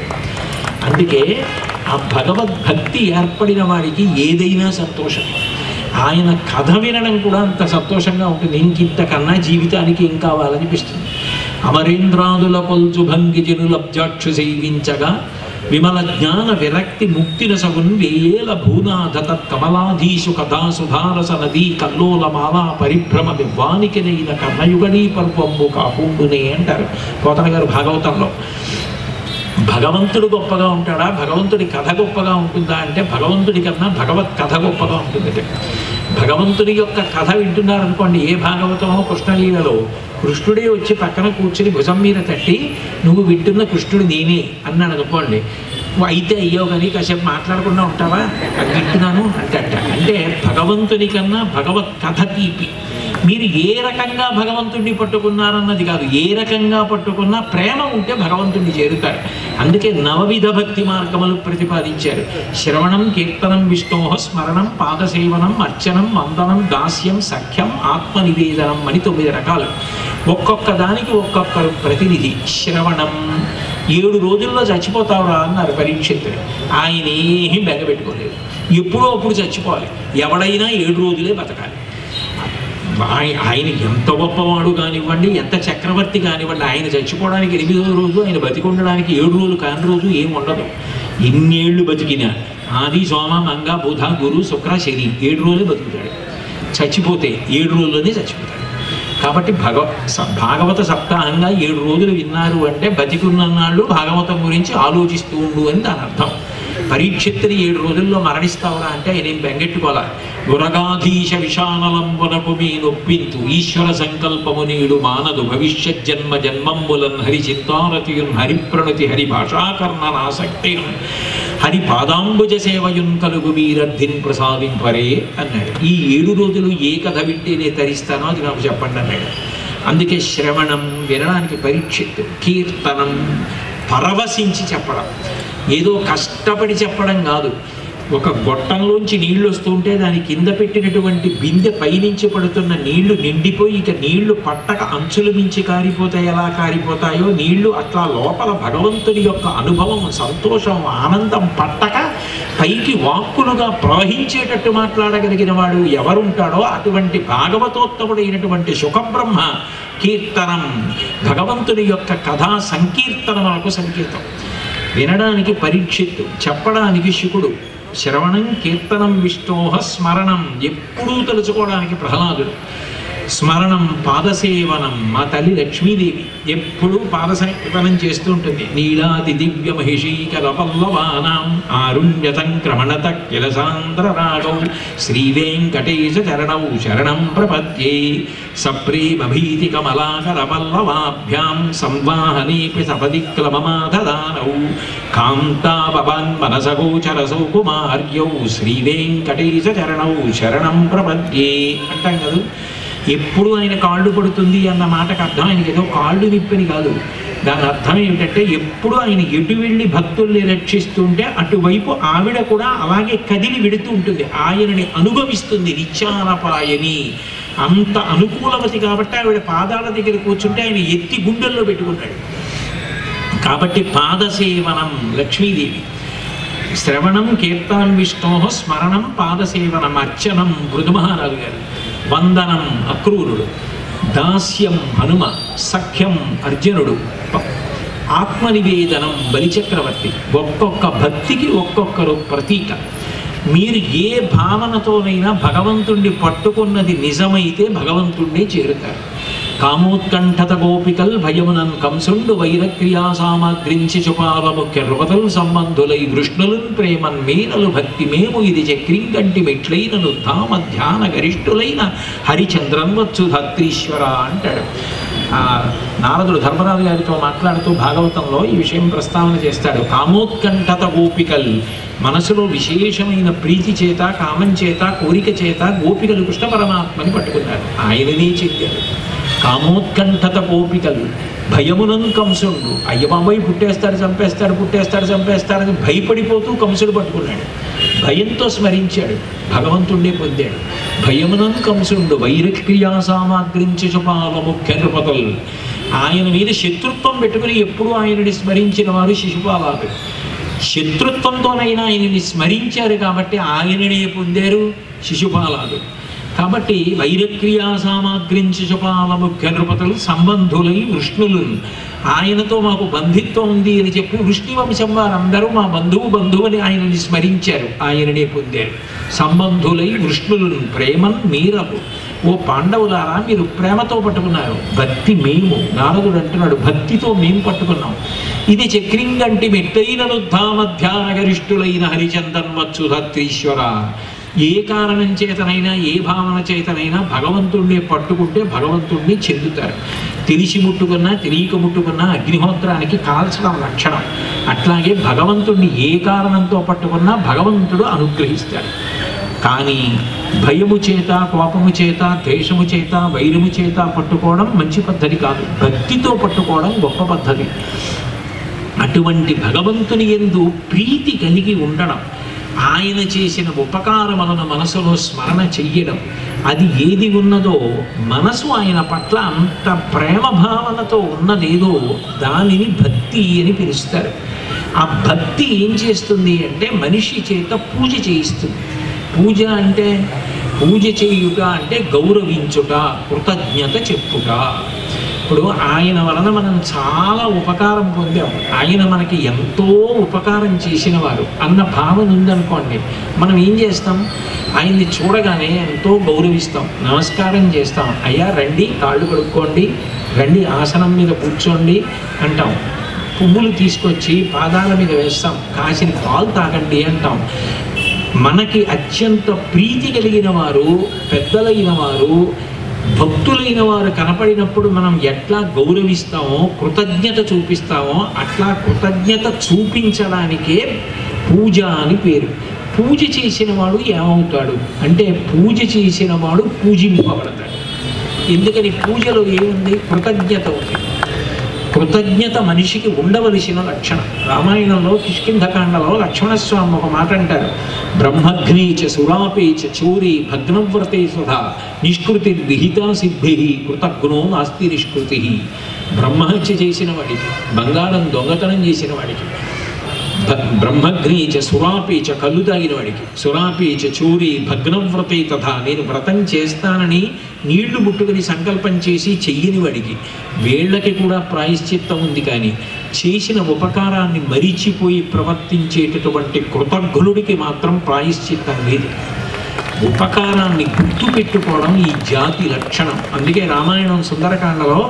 అందుకే ఆ భగవద్భక్తి ఏర్పడిన వాడికి ఏదైనా సంతోషం. ఆయన కథ వినడం కూడా అంత సంతోషంగా ఉంటుంది. ఇంకింతకన్నా జీవితానికి ఏం కావాలనిపిస్తుంది. అమరేంద్రాదుల కొల్చు భంగి జనులబ్జాక్షు సేవించగా విమల జ్ఞాన విరక్తి ముక్తిన సగున్ వేయేల భూనాథ కమలాధీశు కథాసుధారస నదీ కల్లోల మాలా పరిభ్రమ దివ్వానికి నైన కర్ణయుగడీ పర్వంబు కాకుండునే అంటారు పోతన గారు భాగవతంలో. భగవంతుడు గొప్పగా ఉంటాడా, భగవంతుడి కథ గొప్పగా ఉంటుందా అంటే భగవంతుడి కన్నా భగవత్ కథ గొప్పగా ఉంటుంది. భగవంతుడి యొక్క కథ వింటున్నారనుకోండి, ఏ భాగవతమో కృష్ణలీలలో కృష్ణుడే వచ్చి పక్కన కూర్చుని భుజం మీద తట్టి నువ్వు వింటున్న కృష్ణుడు నేనే అన్నాడు అనుకోండి, అయితే అయ్యో కానీ కాసేపు మాట్లాడకుండా ఉంటావా, అది వింటున్నాను అంటే భగవంతుడి కన్నా భగవత్ కథ తీపి. మీరు ఏ రకంగా భగవంతుడిని పట్టుకున్నారన్నది కాదు, ఏ రకంగా పట్టుకున్నా ప్రేమ ఉంటే భగవంతుడిని చేరుతారు. అందుకే నవవిధ భక్తి మార్గములు ప్రతిపాదించారు. శ్రవణం, కీర్తనం, విష్ణోహ స్మరణం, పాదసేవనం, అర్చనం, వందనం, దాస్యం, సఖ్యం, ఆత్మనివేదనం అని 9 రకాలు. ఒక్కొక్క దానికి ఒక్కొక్కరు ప్రతినిధి. శ్రవణం, 7 రోజుల్లో చచ్చిపోతావురా అన్నారు పరీక్షితుడు. ఆయన ఏమీ బెంగపెట్టుకోలేదు, ఎప్పుడో అప్పుడు చచ్చిపోవాలి. ఎవడైనా 7 రోజులే బతకాలి. ఆయన ఎంత గొప్పవాడు కానివ్వండి, ఎంత చక్రవర్తి కానివ్వండి, ఆయన చచ్చిపోవడానికి 8వ రోజు, ఆయన బతికొండడానికి 7 రోజులు కాని రోజు ఏం ఉండదు. ఇన్నేళ్ళు బతికినా ఆది, సోమ, మంగ, బుధ, గురు, శుక్ర, శని 7 రోజులే బతుకుతాడు. చచ్చిపోతే 7 రోజుల్లోనే చచ్చిపోతాడు. కాబట్టి భాగవత సప్తాహంగా 7 రోజులు విన్నారు అంటే బతికున్నన్నాళ్ళు భాగవతం గురించి ఆలోచిస్తూ ఉండు అని దాని అర్థం. పరీక్షిత్తుని 7 రోజుల్లో మరణిస్తావురా అంటే ఆయనేం బెంగెట్టుకోవాలా. గురగాధీశ విషానలంబునకు మీ నొప్పింతు ఈశ్వర సంకల్పము నీడు మానదు భవిష్యత్ జన్మ జన్మంబులన్ హరి చింతారతియున్ హరిప్రణుతి హరి భాషాకర్ణనాసక్తియున్ హరి పాదాంబుజ సేవయున్ కలుగు మీరద్ధిన్ ప్రసాదింపరే అన్నాడు. ఈ 7 రోజులు ఏ కథ వింటేనే తరిస్తానో అది నాకు చెప్పండి అన్నాడు. అందుకే శ్రవణం వినడానికి పరీక్షిత్తు, కీర్తనం పరవశించి చెప్పడం, ఏదో కష్టపడి చెప్పడం కాదు. ఒక గొట్టంలోంచి నీళ్లు వస్తుంటే దాని కింద పెట్టినటువంటి బిందె పైనుంచి పడుతున్న నీళ్లు నిండిపోయి ఇక నీళ్లు పట్టక అంచుల మించి కారిపోతాయి, ఎలా కారిపోతాయో నీళ్లు అట్లా లోపల భగవంతుని యొక్క అనుభవం, సంతోషం, ఆనందం పట్టక పైకి వాక్కులుగా ప్రవహించేటట్టు మాట్లాడగలిగిన వాడు ఎవరుంటాడో అటువంటి భాగవతోత్తముడైనటువంటి శుకబ్రహ్మ కీర్తనం, భగవంతుని యొక్క కథా సంకీర్తనలకు సంకేతం. వినడానికి పరీక్షిత్తు, చెప్పడానికి శుకుడు, శ్రవణం కీర్తనం విష్ణోహ స్మరణం, ఎప్పుడూ తలుచుకోవడానికి ప్రహ్లాదుడు, స్మరణం పాదసేవనం, మా తల్లి లక్ష్మీదేవి ఎప్పుడూ పాదసేవనం చేస్తూ ఉంటుంది. నీలాది దివ్య మహిషీకర పల్లవానాం ఆరుణ్య సంక్రమణత కిలసాంధ్ర రాగౌ శ్రీ వెంకటేశ చరణౌ శరణం ప్రపద్యే సప్రేమభీతి కమలాకర పల్లవాభ్యాం సంవాహనేపి సపది క్లమమాధదానౌ కాంతాపవాన్ మనసగోచర సౌకుమార్యౌ శ్రీ వెంకటేశ చరణౌ శరణం ప్రపద్యే అంటాం కదా. ఎప్పుడు ఆయన కాళ్ళు పడుతుంది అన్న మాటకు అర్థం ఆయనకి ఏదో కాళ్ళు విప్పని కాదు. దాని అర్థం ఏమిటంటే ఎప్పుడు ఆయన ఎటు వెళ్ళి భక్తుల్ని రక్షిస్తుంటే అటువైపు ఆవిడ కూడా అలాగే కదిలి వెడుతూ ఉంటుంది, ఆయనని అనుభవిస్తుంది. నిత్యానపాయని అంత అనుకూలవతి కాబట్టి ఆవిడ పాదాల దగ్గర కూర్చుంటే ఆయన ఎత్తి గుండెల్లో పెట్టుకుంటాడు. కాబట్టి పాదసేవనం లక్ష్మీదేవి, శ్రవణం కీర్తనం విష్ణోహ స్మరణం పాదసేవనం అర్చనం మృదుమహారాజు గారు, వందనం అక్రూరుడు, దాస్యం హనుమ, సఖ్యం అర్జునుడు, ఆత్మనివేదనం బలిచక్రవర్తి. ఒక్కొక్క భక్తికి ఒక్కొక్కరు ప్రతీక. మీరు ఏ భావనతోనైనా భగవంతుణ్ణి పట్టుకున్నది నిజమైతే భగవంతుణ్ణి చేరుతారు. కామోత్కంఠత గోపికల్ భయమునన్ కంసుండు వైరక్రియా సామగ్రించి చుపాల ముఖ్య నృపతల్ సంబంధులై వృష్ణులున్ ప్రేమన్ మేనలు భక్తి మేము ఇది చక్రింగంటి మెట్లైనను ధామ ధ్యాన గరిష్ఠులైన హరిచంద్రన్వచ్చు ధత్రీశ్వర అంటాడు. నారదుడు ధర్మరాజు గారితో మాట్లాడుతూ భాగవతంలో ఈ విషయం ప్రస్తావన చేస్తాడు. కామోత్కంఠత గోపికల్, మనసులో విశేషమైన ప్రీతి చేత, కామం చేత, కోరిక చేత గోపికలు కృష్ణ పరమాత్మని పట్టుకున్నారు, ఆయననే చెందారు. కామోత్కంఠత గోపికలు భయమునం కంసుడు, అయ్యబాబాయి పుట్టేస్తాడు చంపేస్తాడని భయపడిపోతూ కంసుడు పట్టుకున్నాడు. భయంతో స్మరించాడు, భగవంతుణ్ణే పొందాడు. భయమునం కంసుడు వైరక్రియా సామాగ్రించి చుపాల ముఖ్య నృపతలు, ఆయన మీద శత్రుత్వం పెట్టుకుని ఎప్పుడు ఆయనని స్మరించిన వారు శిశుపాలాలు. శత్రుత్వంతోనైనా ఆయనని స్మరించారు కాబట్టి ఆయననే పొందారు శిశుపాలాలు. కాబట్టి వైరక్రియా సామాగ్రించి చుపాల ముఖ్య నృపతలు సంబంధులై వృష్ణులు, ఆయనతో మాకు బంధిత్వం ఉంది అని చెప్పి వృష్ణివంశం వారందరూ మా బంధువుని ఆయనని స్మరించారు, ఆయననే పొందారు. సంబంధులై వృష్ణులు ప్రేమన్ మీరలు, ఓ పాండవులారా మీరు ప్రేమతో పట్టుకున్నారు, భక్తి మేము, నారదుడు అంటున్నాడు భక్తితో మేము పట్టుకున్నాం. ఇది చక్రింగంటి మెట్టైనను ధామ ధ్యాన గరిష్ఠులైన హరిచందన్వచ్చు ధత్రీశ్వర. ఏ కారణం చేతనైనా ఏ భావన చేతనైనా భగవంతుణ్ణి పట్టుకుంటే భగవంతుణ్ణి చెందుతారు. తెలిసి ముట్టుకున్నా తెలియక ముట్టుకున్నా అగ్నిహోత్రానికి కాల్చడం లక్షణం. అట్లాగే భగవంతుణ్ణి ఏ కారణంతో పట్టుకున్నా భగవంతుడు అనుగ్రహిస్తాడు. కానీ భయము చేత, కోపము చేత, ద్వేషము చేత, వైరము చేత పట్టుకోవడం మంచి పద్ధతి కాదు. భక్తితో పట్టుకోవడం గొప్ప పద్ధతి. అటువంటి భగవంతుని యందు ప్రీతి కలిగి ఉండడం, ఆయన చేసిన ఉపకారములను మనసులో స్మరణ చెయ్యడం, అది ఏది ఉన్నదో మనసు ఆయన పట్ల అంత ప్రేమ భావనతో ఉన్నదేదో దానిని భక్తి అని పిలుస్తారు. ఆ భక్తి ఏం చేస్తుంది అంటే మనిషి చేత పూజ చేయిస్తుంది. పూజ అంటే, పూజ చేయుట అంటే గౌరవించుట, కృతజ్ఞత చెప్పుట. ఇప్పుడు ఆయన వలన మనం చాలా ఉపకారం పొందాం, ఆయన మనకి ఎంతో ఉపకారం చేసిన వారు అన్న భావన ఉందనుకోండి, మనం ఏం చేస్తాం? ఆయన్ని చూడగానే ఎంతో గౌరవిస్తాం, నమస్కారం చేస్తాం. అయ్యా రండి, కాళ్ళు కడుక్కోండి, రండి ఆసనం మీద కూర్చోండి అంటాం. పువ్వులు తీసుకొచ్చి పాదాల మీద వేస్తాం, కాసిన పాలు తాగండి అంటాం. మనకి అత్యంత ప్రీతి కలిగిన వారు, పెద్దలైన వారు, భక్తులైన వారు కనపడినప్పుడు మనం ఎట్లా గౌరవిస్తామో, కృతజ్ఞత చూపిస్తామో, అట్లా కృతజ్ఞత చూపించడానికే పూజ అని పేరు. పూజ చేసిన వాడు ఏమవుతాడు అంటే, పూజ చేసిన వాడు పూజింపబడతాడు. ఎందుకని? పూజలో ఏముంది? కృతజ్ఞత ఉంది. కృతజ్ఞత మనిషికి ఉండవలసిన లక్షణం. రామాయణంలో కిష్కింధకాండలో లక్ష్మణస్వామి ఒక మాట అంటారు, బ్రహ్మగ్నేచ సురాపేచ చోరీ భగ్నవ్రతే సుధా నిష్కృతి విహితా సిద్ధి కృతజ్ఞో నాస్తి నిష్కృతి. బ్రహ్మహత్య చేసిన వాడికి, బంగారం దొంగతనం చేసిన వాడికి, బ్రహ్మగ్నేచ సురాపేచ కళ్ళు తాగిన వాడికి, సురాపేచ చోరీ భగ్నవ్రతే తథా నేను వ్రతం చేస్తానని నీళ్లు ముట్టుకుని సంకల్పం చేసి చెయ్యని వాడికి, వేళ్ళకి కూడా ప్రాయశ్చిత్తం ఉంది, కానీ చేసిన ఉపకారాన్ని మరిచిపోయి ప్రవర్తించేటటువంటి కృతజ్ఞుడికి మాత్రం ప్రాయశ్చిత్తం లేదు. ఉపకారాన్ని గుర్తుపెట్టుకోవడం ఈ జాతి లక్షణం. అందుకే రామాయణం సుందరకాండలో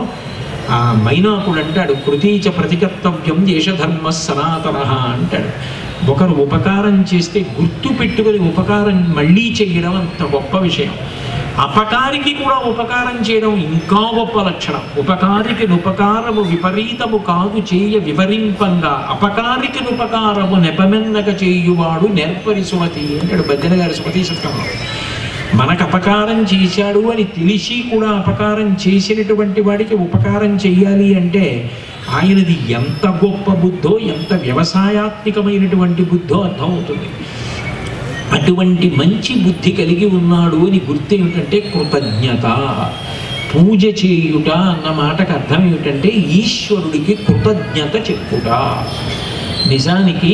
ఆ మైనాకుడు అంటాడు, కృతీచ ప్రతికర్తవ్యం దేశధర్మ సనాతన అంటాడు. ఒకరు ఉపకారం చేస్తే గుర్తు పెట్టుకుని ఉపకారం మళ్ళీ చేయడం అంత గొప్ప విషయం. అపకారికి కూడా ఉపకారం చేయడం ఇంకా గొప్ప లక్షణం. ఉపకారికి ఉపకారము విపరీతము కాదు చేయ వివరింపంగా, అపకారికి ఉపకారము నెపమెన్నక చేయువాడు నెర్పరి సుమతి అంటాడు బద్దెన గారి సుమతి శతకంలో. మనకు అపకారం చేశాడు అని తెలిసి కూడా అపకారం చేసినటువంటి వాడికి ఉపకారం చెయ్యాలి అంటే ఆయనది ఎంత గొప్ప బుద్ధో, ఎంత వ్యవసాయాత్మికమైనటువంటి బుద్ధో అర్థమవుతుంది. అటువంటి మంచి బుద్ధి కలిగి ఉన్నాడు అని గుర్తు ఏమిటంటే కృతజ్ఞత. పూజ చేయుట అన్న మాటకు అర్థం ఏమిటంటే ఈశ్వరుడికి కృతజ్ఞత చెప్పుట. నిజానికి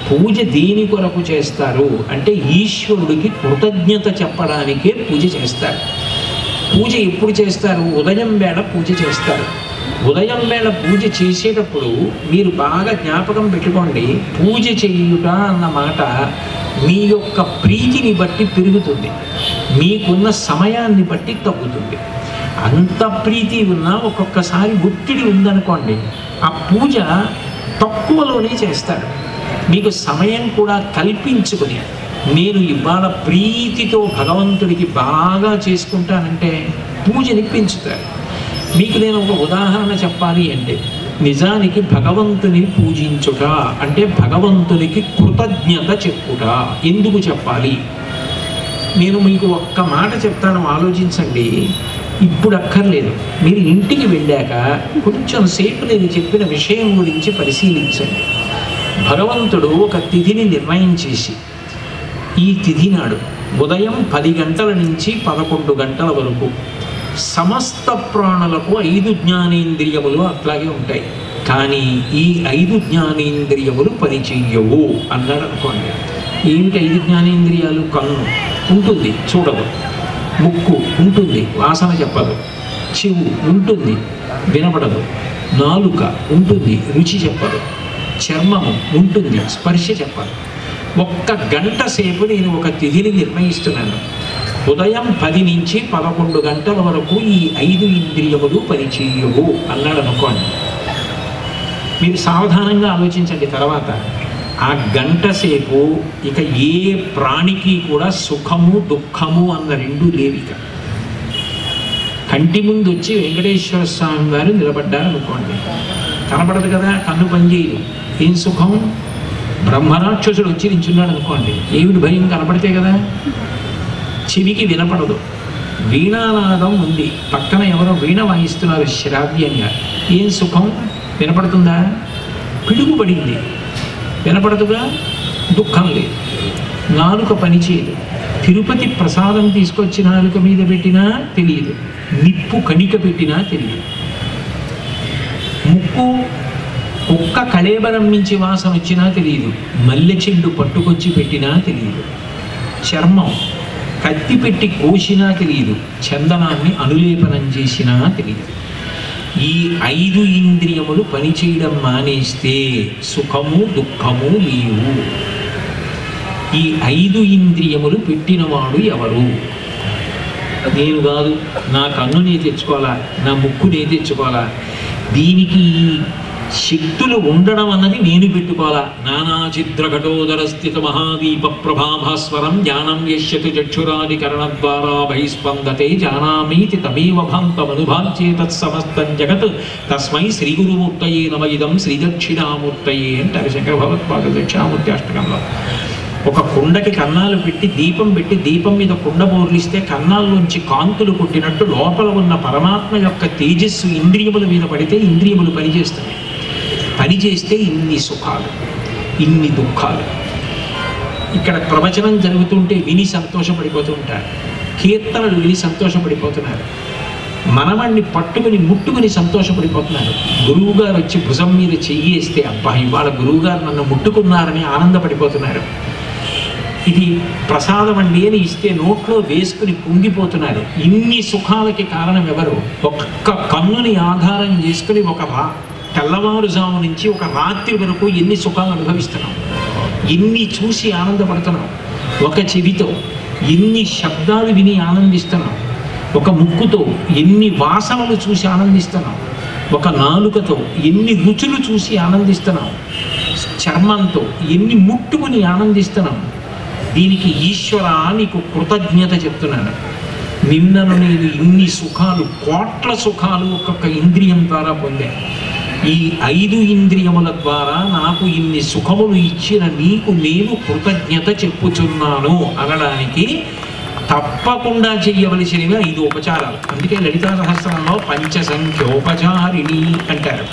పూజ దేని కొరకు చేస్తారు అంటే ఈశ్వరుడికి కృతజ్ఞత చెప్పడానికే పూజ చేస్తారు. పూజ ఎప్పుడు చేస్తారు? ఉదయం వేళ పూజ చేస్తారు. ఉదయం వేళ పూజ చేసేటప్పుడు మీరు బాగా జ్ఞాపకం పెట్టుకోండి, పూజ చేయుట అన్న మాట మీ యొక్క ప్రీతిని బట్టి పెరుగుతుంది, మీకున్న సమయాన్ని బట్టి తగ్గుతుంది. అంత ప్రీతి ఉన్నా ఒక్కొక్కసారి ఒత్తిడి ఉందనుకోండి, ఆ పూజ తక్కువలోనే చేస్తారు. మీకు సమయం కూడా కల్పించుకుని నేను ఇవాళ ప్రీతితో భగవంతుడికి బాగా చేసుకుంటానంటే పూజని పెంచుతారు. మీకు నేను ఒక ఉదాహరణ చెప్పాలి అంటే, నిజానికి భగవంతుని పూజించుట అంటే భగవంతునికి కృతజ్ఞత చెప్పుట. ఎందుకు చెప్పాలి? నేను మీకు ఒక్క మాట చెప్తాను, ఆలోచించండి. ఇప్పుడు అక్కర్లేదు, మీరు ఇంటికి వెళ్ళాక కొంచెం సేపు నేను చెప్పిన విషయం గురించి పరిశీలించండి. భగవంతుడు ఒక తిథిని నిర్ణయం చేసి, ఈ తిథి నాడు ఉదయం 10 గంటల నుంచి 11 గంటల వరకు సమస్త ప్రాణులకు 5 జ్ఞానేంద్రియములు అట్లాగే ఉంటాయి, కానీ ఈ 5 జ్ఞానేంద్రియములు పనిచెయ్యవు అన్నాడు అనుకోండి. ఏమిటి 5 జ్ఞానేంద్రియాలు? కన్ను ఉంటుంది, చూడదు. ముక్కు ఉంటుంది, వాసన చెప్పదు. చెవు ఉంటుంది, వినపడదు. నాలుక ఉంటుంది, రుచి చెప్పదు. చర్మము ఉంటుంది, స్పర్శ చెప్పదు. ఒక్క గంట సేపు నేను ఒక తిథిని నిర్ణయిస్తున్నాను. ఉదయం 10 నుంచి 11 గంటల వరకు ఈ 5 ఇంద్రియములు పనిచేయవు అన్నాడు అనుకోండి. మీరు సావధానంగా ఆలోచించండి. తర్వాత ఆ గంట సేపు ఇక ఏ ప్రాణికి కూడా సుఖము దుఃఖము అన్న రెండు లేవిక. కంటి ముందు వచ్చి వెంకటేశ్వర స్వామి వారు నిలబడ్డారు అనుకోండి, కనపడదు కదా, కన్ను పనిచేయదు. ఏం సుఖం? బ్రహ్మరాక్షసుడు వచ్చి నించున్నాడు అనుకోండి, ఏమిటి భయం? కనపడితే కదా. చెవికి వినపడదు. వీణానాదం ఉంది, పక్కన ఎవరో వీణ వాయిస్తున్నారు శ్రావ్యంగా, ఏం సుఖం? వినపడుతుందా? పిడుగుపడింది, వినపడదుగా, దుఃఖం లేదు. నాలుక పనిచేయదు. తిరుపతి ప్రసాదం తీసుకొచ్చి నాలుక మీద పెట్టినా తెలియదు, నిప్పు కణిక పెట్టినా తెలియదు. ముక్కు కుక్క కళేబరం నుంచి వాసన వచ్చినా తెలియదు, మల్లె చెండు పట్టుకొచ్చి పెట్టినా తెలియదు. చర్మం కత్తి పెట్టి కోసినా తెలియదు, చందనాన్ని అనులేపనం చేసినా తెలియదు. ఈ 5 ఇంద్రియములు పనిచేయడం మానేస్తే సుఖము దుఃఖము లేవు. ఈ 5 ఇంద్రియములు పెట్టినవాడు ఎవరు? నేను కాదు. నా కన్నునే తెచ్చుకోవాలా, నా ముక్కునే తెచ్చుకోవాలా, దీనికి శక్తులు ఉండడం అన్నది నేను పెట్టుకోవాలా. నానా చిత్రఘటోదర స్థిత మహాదీప ప్రభాభాస్వరం జ్ఞానం యశ్యతి చక్షురాదికరణ ద్వారా బహిస్పందతే జానామీతి తమేవ భాంతమనుభాంచే తత్సమస్తం జగత్ తస్మై శ్రీ గురుమూర్తయే నమ ఇదం శ్రీ దక్షిణామూర్తయే అంటారు శంకర భగవత్పాద దక్షిణామూర్తి అష్టకంలో. ఒక కుండకి కన్నాలు పెట్టి దీపం మీద కుండ బోర్లిస్తే కన్నాల్లోంచి కాంతులు కొట్టినట్టు లోపల ఉన్న పరమాత్మ యొక్క తేజస్సు ఇంద్రియముల మీద పడితే ఇంద్రియములు పనిచేస్తాయి. పనిచేస్తే ఇన్ని సుఖాలు, ఇన్ని దుఃఖాలు. ఇక్కడ ప్రవచనం జరుగుతుంటే విని సంతోషపడిపోతూ ఉంటారు, కీర్తనలు విని సంతోషపడిపోతున్నారు, మనవణ్ణి పట్టుకుని ముట్టుకుని సంతోషపడిపోతున్నారు. గురువుగారు వచ్చి భుజం మీద చెయ్యేస్తే అబ్బా ఇవాళ గురువుగారు నన్ను ముట్టుకున్నారని ఆనందపడిపోతున్నారు. ఇది ప్రసాదం అండి అని ఇస్తే నోట్లో వేసుకుని కుంగిపోతున్నారు. ఇన్ని సుఖాలకి కారణం ఎవరు? ఒక్క కన్నుని ఆధారం చేసుకుని ఒక తెల్లవారుజాము నుంచి ఒక రాత్రి వరకు ఎన్ని సుఖాలు అనుభవిస్తున్నాం, ఎన్ని చూసి ఆనందపడుతున్నాం. ఒక చెవితో ఎన్ని శబ్దాలు విని ఆనందిస్తున్నాం, ఒక ముక్కుతో ఎన్ని వాసనలు చూసి ఆనందిస్తున్నాం, ఒక నాలుకతో ఎన్ని రుచులు చూసి ఆనందిస్తున్నాం, చర్మంతో ఎన్ని ముట్టుకుని ఆనందిస్తున్నాం. దీనికి ఈశ్వర నీకు కృతజ్ఞత చెప్తున్నాను. నిన్నను నేను ఇన్ని సుఖాలు, కోట్ల సుఖాలు ఒక్కొక్క ఇంద్రియం ద్వారా పొందాను. ఈ 5 ఇంద్రియముల ద్వారా నాకు ఇన్ని సుఖములు ఇచ్చిన నీకు నేను కృతజ్ఞత చెప్పుచున్నాను అనడానికి తప్పకుండా చెయ్యవలసినవి 5 ఉపచారాలు. అందుకే లలితా సహస్రంలో పంచసంఖ్యోపచారిణి అంటారు.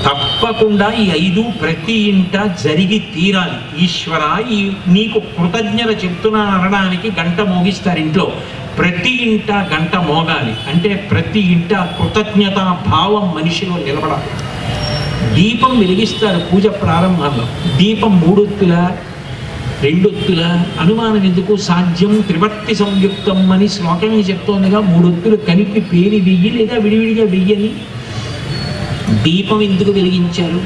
తప్పకుండా ఈ 5 ప్రతి ఇంట జరిగి తీరాలి. ఈశ్వర ఈ నీకు కృతజ్ఞత చెప్తున్నాను అనడానికి గంట మోగిస్తారు ఇంట్లో. ప్రతి ఇంట గంట మోగాలి. అంటే ప్రతి ఇంట కృతజ్ఞతా భావం మనిషిలో నిలబడాలి. దీపం వెలిగిస్తారు పూజ ప్రారంభంలో. దీపం 3 ఒత్తుల 2 ఒత్తుల అనుమానం ఎందుకు? సాధ్యం త్రివర్తి సంయుక్తం అని శ్లోకమే చెప్తోందిగా. 3 ఒత్తులు కలిపి పేరి వెయ్యి లేదా విడివిడిగా వెయ్యని. దీపం ఎందుకు వెలిగించారు?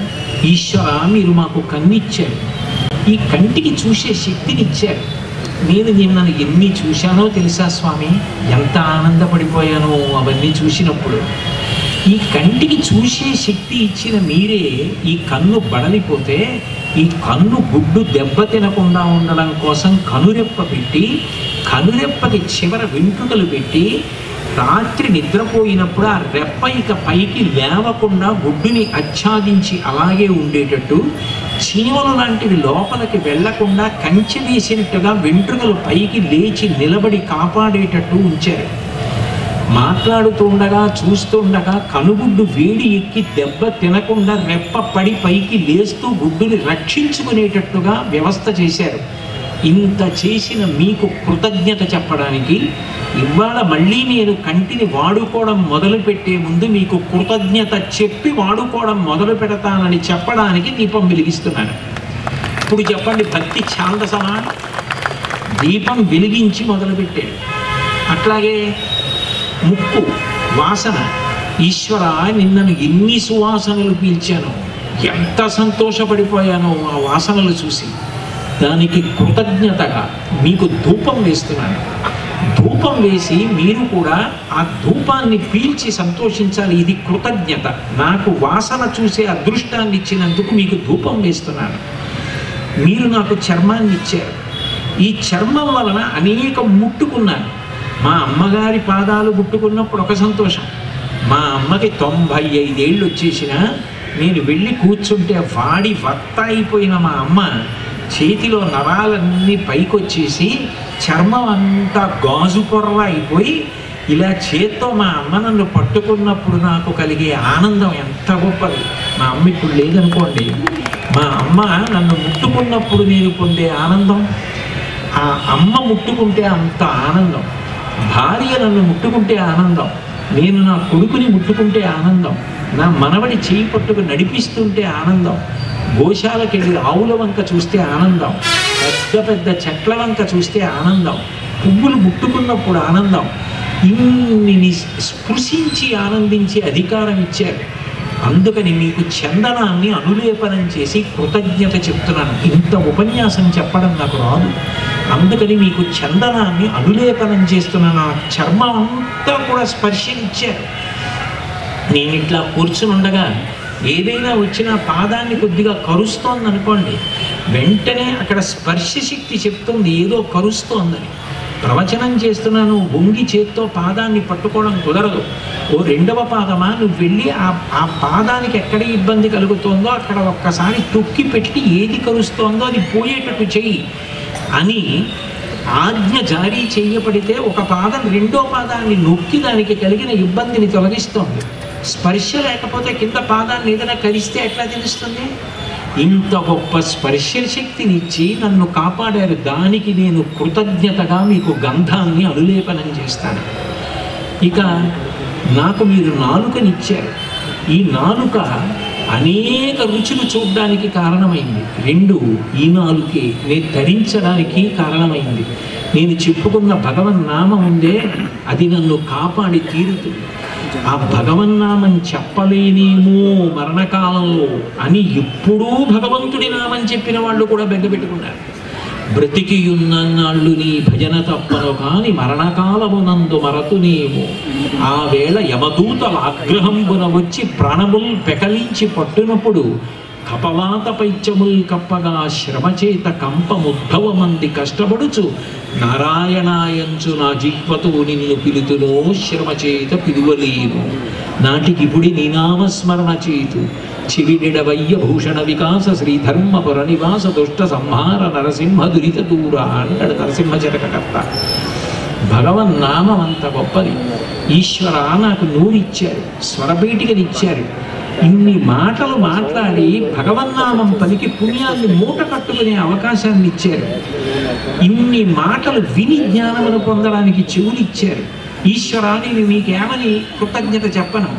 ఈశ్వర మీరు మాకు కన్నిచ్చారు, ఈ కంటికి చూసే శక్తినిచ్చారు. నేను నిన్నను ఎన్ని చూశానో తెలుసా స్వామి, ఎంత ఆనందపడిపోయానో అవన్నీ చూసినప్పుడు. ఈ కంటికి చూసే శక్తి ఇచ్చిన మీరే ఈ కన్ను బడలిపోతే ఈ కన్ను గుడ్డు దెబ్బ తినకుండా ఉండడం కోసం కనురెప్ప పెట్టి, కనురెప్పకి చివర వెంట్రుకలు పెట్టి, రాత్రి నిద్రపోయినప్పుడు ఆ రెప్ప ఇక పైకి లేవకుండా గుడ్డుని ఆచ్ఛాదించి అలాగే ఉండేటట్టు, చీమలు లాంటివి లోపలికి వెళ్లకుండా కంచె వేసినట్టుగా వెంట్రుకలు పైకి లేచి నిలబడి కాపాడేటట్టు ఉంచారు. మాట్లాడుతుండగా చూస్తుండగా కనుగుడ్డు వేడి ఎక్కి దెబ్బ తినకుండా రెప్ప పడి పైకి లేస్తూ గుడ్డుని రక్షించుకునేటట్టుగా వ్యవస్థ చేశారు. ఇంత చేసిన మీకు కృతజ్ఞత చెప్పడానికి ఇవాళ మళ్ళీ నేను కంటిని వాడుకోవడం మొదలుపెట్టే ముందు మీకు కృతజ్ఞత చెప్పి వాడుకోవడం మొదలు పెడతానని చెప్పడానికి దీపం వెలిగిస్తున్నాను. ఇప్పుడు చెప్పండి, భక్తి ఛాందసమా? దీపం వెలిగించి మొదలుపెట్టాడు. అట్లాగే ముక్కు వాసన, ఈశ్వర నిన్నను ఎన్ని సువాసనలు పీల్చానో, ఎంత సంతోషపడిపోయానో ఆ వాసనలు చూసి. దానికి కృతజ్ఞతగా మీకు ధూపం వేస్తున్నాను. ధూపం వేసి మీరు కూడా ఆ ధూపాన్ని పీల్చి సంతోషించాలి. ఇది కృతజ్ఞత. నాకు వాసన చూసే అదృష్టాన్ని ఇచ్చినందుకు మీకు ధూపం వేస్తున్నాను. మీరు నాకు చర్మాన్ని ఇచ్చారు. ఈ చర్మం వలన అనేకం ముట్టుకున్నాను. మా అమ్మగారి పాదాలు ముట్టుకున్నప్పుడు ఒక సంతోషం. మా అమ్మకి 95 ఏళ్ళు వచ్చేసినా నేను వెళ్ళి కూర్చుంటే వాడి వత్త అయిపోయిన మా అమ్మ చేతిలో నరాలన్నీ పైకొచ్చేసి చర్మం అంతా గాజు పొర్ర అయిపోయి ఇలా చేత్తో మా అమ్మ నన్ను పట్టుకున్నప్పుడు నాకు కలిగే ఆనందం ఎంత గొప్పది. మా అమ్మ ఇప్పుడు లేదనుకోండి, మా అమ్మ నన్ను ముట్టుకున్నప్పుడు నేను పొందే ఆనందం, ఆ అమ్మ ముట్టుకుంటే అంత ఆనందం. భార్య నన్ను ముట్టుకుంటే ఆనందం, నేను నా కొడుకుని ముట్టుకుంటే ఆనందం, నా మనవడి చేయి పట్టుకు నడిపిస్తుంటే ఆనందం, గోశాలకు వెళ్ళి ఆవుల వంక చూస్తే ఆనందం, పెద్ద పెద్ద చెట్ల వంక చూస్తే ఆనందం, పువ్వులు ముట్టుకున్నప్పుడు ఆనందం. ఇన్ని స్పృశించి ఆనందించే అధికారం ఇచ్చారు. అందుకని మీకు చందనాన్ని అనులేపనం చేసి కృతజ్ఞత చెప్తున్నాను. ఇంత ఉపన్యాసం చెప్పడం నాకు రాదు, అందుకని మీకు చందనాన్ని అనులేపనం చేస్తున్నాను. ఆ చర్మం అంతా కూడా స్పర్శనిచ్చారు. నేను ఇట్లా కూర్చుని ఉండగా ఏదైనా వచ్చినా పాదాన్ని కొద్దిగా కరుస్తోంది అనుకోండి, వెంటనే అక్కడ స్పర్శ శక్తి చెప్తుంది ఏదో కరుస్తోందని. ప్రవచనం చేస్తున్నాను, వంగి చేత్తో పాదాన్ని పట్టుకోవడం కుదరదు. ఓ 2వ పాదమా, నువ్వు వెళ్ళి ఆ పాదానికి ఎక్కడ ఇబ్బంది కలుగుతోందో అక్కడ ఒక్కసారి తొక్కి పెట్టి ఏది కరుస్తోందో అది పోయేటట్టు చెయ్యి. అని ఆజ్ఞ జారీ చేయబడితే ఒక పాదం రెండో పాదాన్ని నొక్కి దానికి కలిగిన ఇబ్బందిని తొలగిస్తోంది. స్పర్శ లేకపోతే కింద పాదాన్ని ఏదైనా కరిస్తే ఎట్లా తెలుస్తుంది? ఇంత గొప్ప స్పర్శ శక్తినిచ్చి నన్ను కాపాడారు, దానికి నేను కృతజ్ఞతగా మీకు గంధాన్ని అనులేపనం చేస్తాను. ఇక నాకు మీరు నాలుకనిచ్చారు, ఈ నాలుక అనేక రుచులు చూడడానికి కారణమైంది. రెండు, ఈ నాలుకే నేను ధరించడానికి కారణమైంది. నేను చెప్పుకున్న భగవన్నామం ఉందే, అది నన్ను కాపాడి తీరుతుంది. ఆ భగవన్నామం చెప్పలేనేమో మరణకాలంలో అని ఎప్పుడూ భగవంతుడి నామం చెప్పిన వాళ్ళు కూడా బెంగపెట్టుకున్నారు. బ్రతికియున్నాళ్ళు నీ భజన తప్పను కాని మరణకాలమునందు మరతునేమో, ఆ వేళ యమదూతల ఆగ్రహంబున వచ్చి ప్రాణముల్ పెకలించి పట్టునప్పుడు, కపవాత పైత్యముల్ కప్పగా శ్రమచేత కంపముద్భవమంది కష్టపడుచు, నారాయణాయంచు నా జిహ్వతో నిన్ను పిలుతునో శ్రమచేత పిలువలేను, నాటికిపుడి నీనామస్మరణ చేతు చివినిడవయ్య భూషణ వికాస శ్రీధర్మపుర నివాస దుష్ట సంహార నరసింహ దురిత దూర అంటాడు నరసింహ జటకర్త. భగవన్నామం అంత గొప్పది. ఈశ్వర నాకు నూరిచ్చారు, స్వరపేటికనిచ్చారు, ఇన్ని మాటలు మాట్లాడి భగవన్నామం పలికి పుణ్యాన్ని మూట కట్టుకునే అవకాశాన్ని ఇచ్చారు. ఇన్ని మాటలు విని జ్ఞానమును పొందడానికి చెవులిచ్చారు. ఈశ్వర నేను మీకేమని కృతజ్ఞత చెప్పను,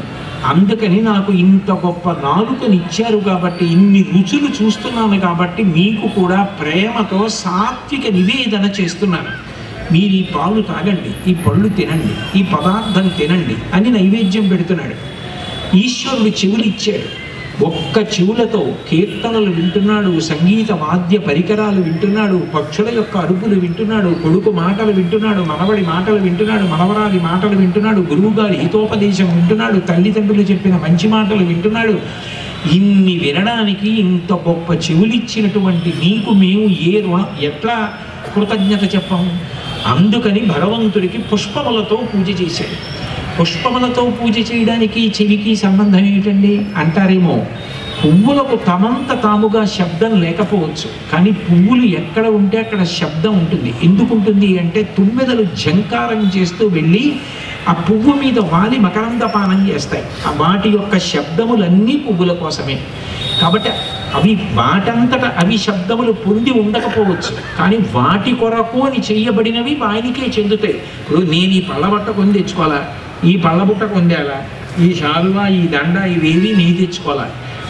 అందుకని నాకు ఇంత గొప్ప నాలుకనిచ్చారు కాబట్టి, ఇన్ని రుచులు చూస్తున్నాను కాబట్టి మీకు కూడా ప్రేమతో సాత్విక నివేదన చేస్తున్నాను. మీరు ఈ పాలు తాగండి, ఈ పళ్ళు తినండి, ఈ పదార్థం తినండి అని నైవేద్యం పెడుతున్నాడు. ఈశ్వరుడు చెవులిచ్చాడు. ఒక్క చెవులతో కీర్తనలు వింటున్నాడు, సంగీత వాద్య పరికరాలు వింటున్నాడు, పక్షుల యొక్క అరుపులు వింటున్నాడు, కొడుకు మాటలు వింటున్నాడు, మనవడి మాటలు వింటున్నాడు, మనవరాలి మాటలు వింటున్నాడు, గురువుగారి హితోపదేశం వింటున్నాడు, తల్లిదండ్రులు చెప్పిన మంచి మాటలు వింటున్నాడు. ఇన్ని వినడానికి ఇంత గొప్ప చెవులిచ్చినటువంటి నీకు మేము ఏ రుణం, ఎట్లా కృతజ్ఞత చెప్పము? అందుకని భగవంతుడికి పుష్పములతో పూజ చేశాడు. పుష్పములతో పూజ చేయడానికి చెవికి సంబంధం ఏమిటండి అంటారేమో. పువ్వులకు తమంత తాముగా శబ్దం లేకపోవచ్చు, కానీ పువ్వులు ఎక్కడ ఉంటే అక్కడ శబ్దం ఉంటుంది. ఎందుకుంటుంది అంటే తుమ్మెదలు ఝంకారం చేస్తూ వెళ్ళి ఆ పువ్వు మీద వాలి మకరందపానం చేస్తాయి. ఆ వాటి యొక్క శబ్దములన్నీ పువ్వుల కోసమే. కాబట్టి అవి వాటంతట అవి శబ్దములు పొంది ఉండకపోవచ్చు, కానీ వాటి కొరకు అని చెయ్యబడినవి వానికే చెందుతాయి. ఇప్పుడు నేను ఈ పళ్ళబట్ట కొని తెచ్చుకోవాలా, ఈ పళ్ళబుట్ట కొందేలా, ఈ శాలువా, ఈ దండ, ఇవేవి నీ తెచ్చుకోవాలా.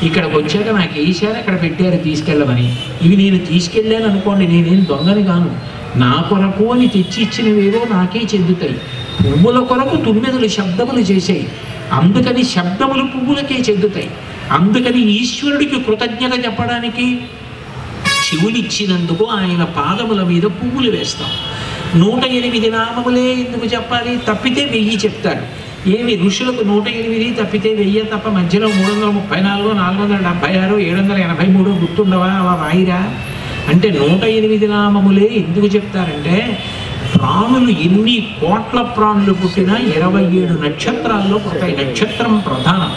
ఇక్కడికి వచ్చాక నాకు వేసారు, అక్కడ పెట్టారు తీసుకెళ్ళమని. ఇవి నేను తీసుకెళ్ళాను అనుకోండి, నేనేం దొంగని కాను. నా కొరకు అని తెచ్చి ఇచ్చినవేవో నాకే చెందుతాయి. పువ్వుల కొరకు తుమ్మెదలు శబ్దములు చేసాయి, అందుకని శబ్దములు పువ్వులకే చెందుతాయి. అందుకని ఈశ్వరుడికి కృతజ్ఞత చెప్పడానికి చెవులిచ్చినందుకు ఆయన పాదముల మీద పువ్వులు వేస్తాం. 108 నామములే ఎందుకు చెప్పాలి? తప్పితే 1000 చెప్తారు. ఏమి ఋషులకు 108 తప్పితే 1000 తప్ప మధ్యలో 334, 476, 783 గుర్తుండవా? అలా రాయిరా అంటే 108 నామములే ఎందుకు చెప్తారంటే, ప్రాణులు ఎన్ని కోట్ల ప్రాణులు పుట్టినా 27 నక్షత్రాల్లో పుడతాయి. నక్షత్రం ప్రధానం.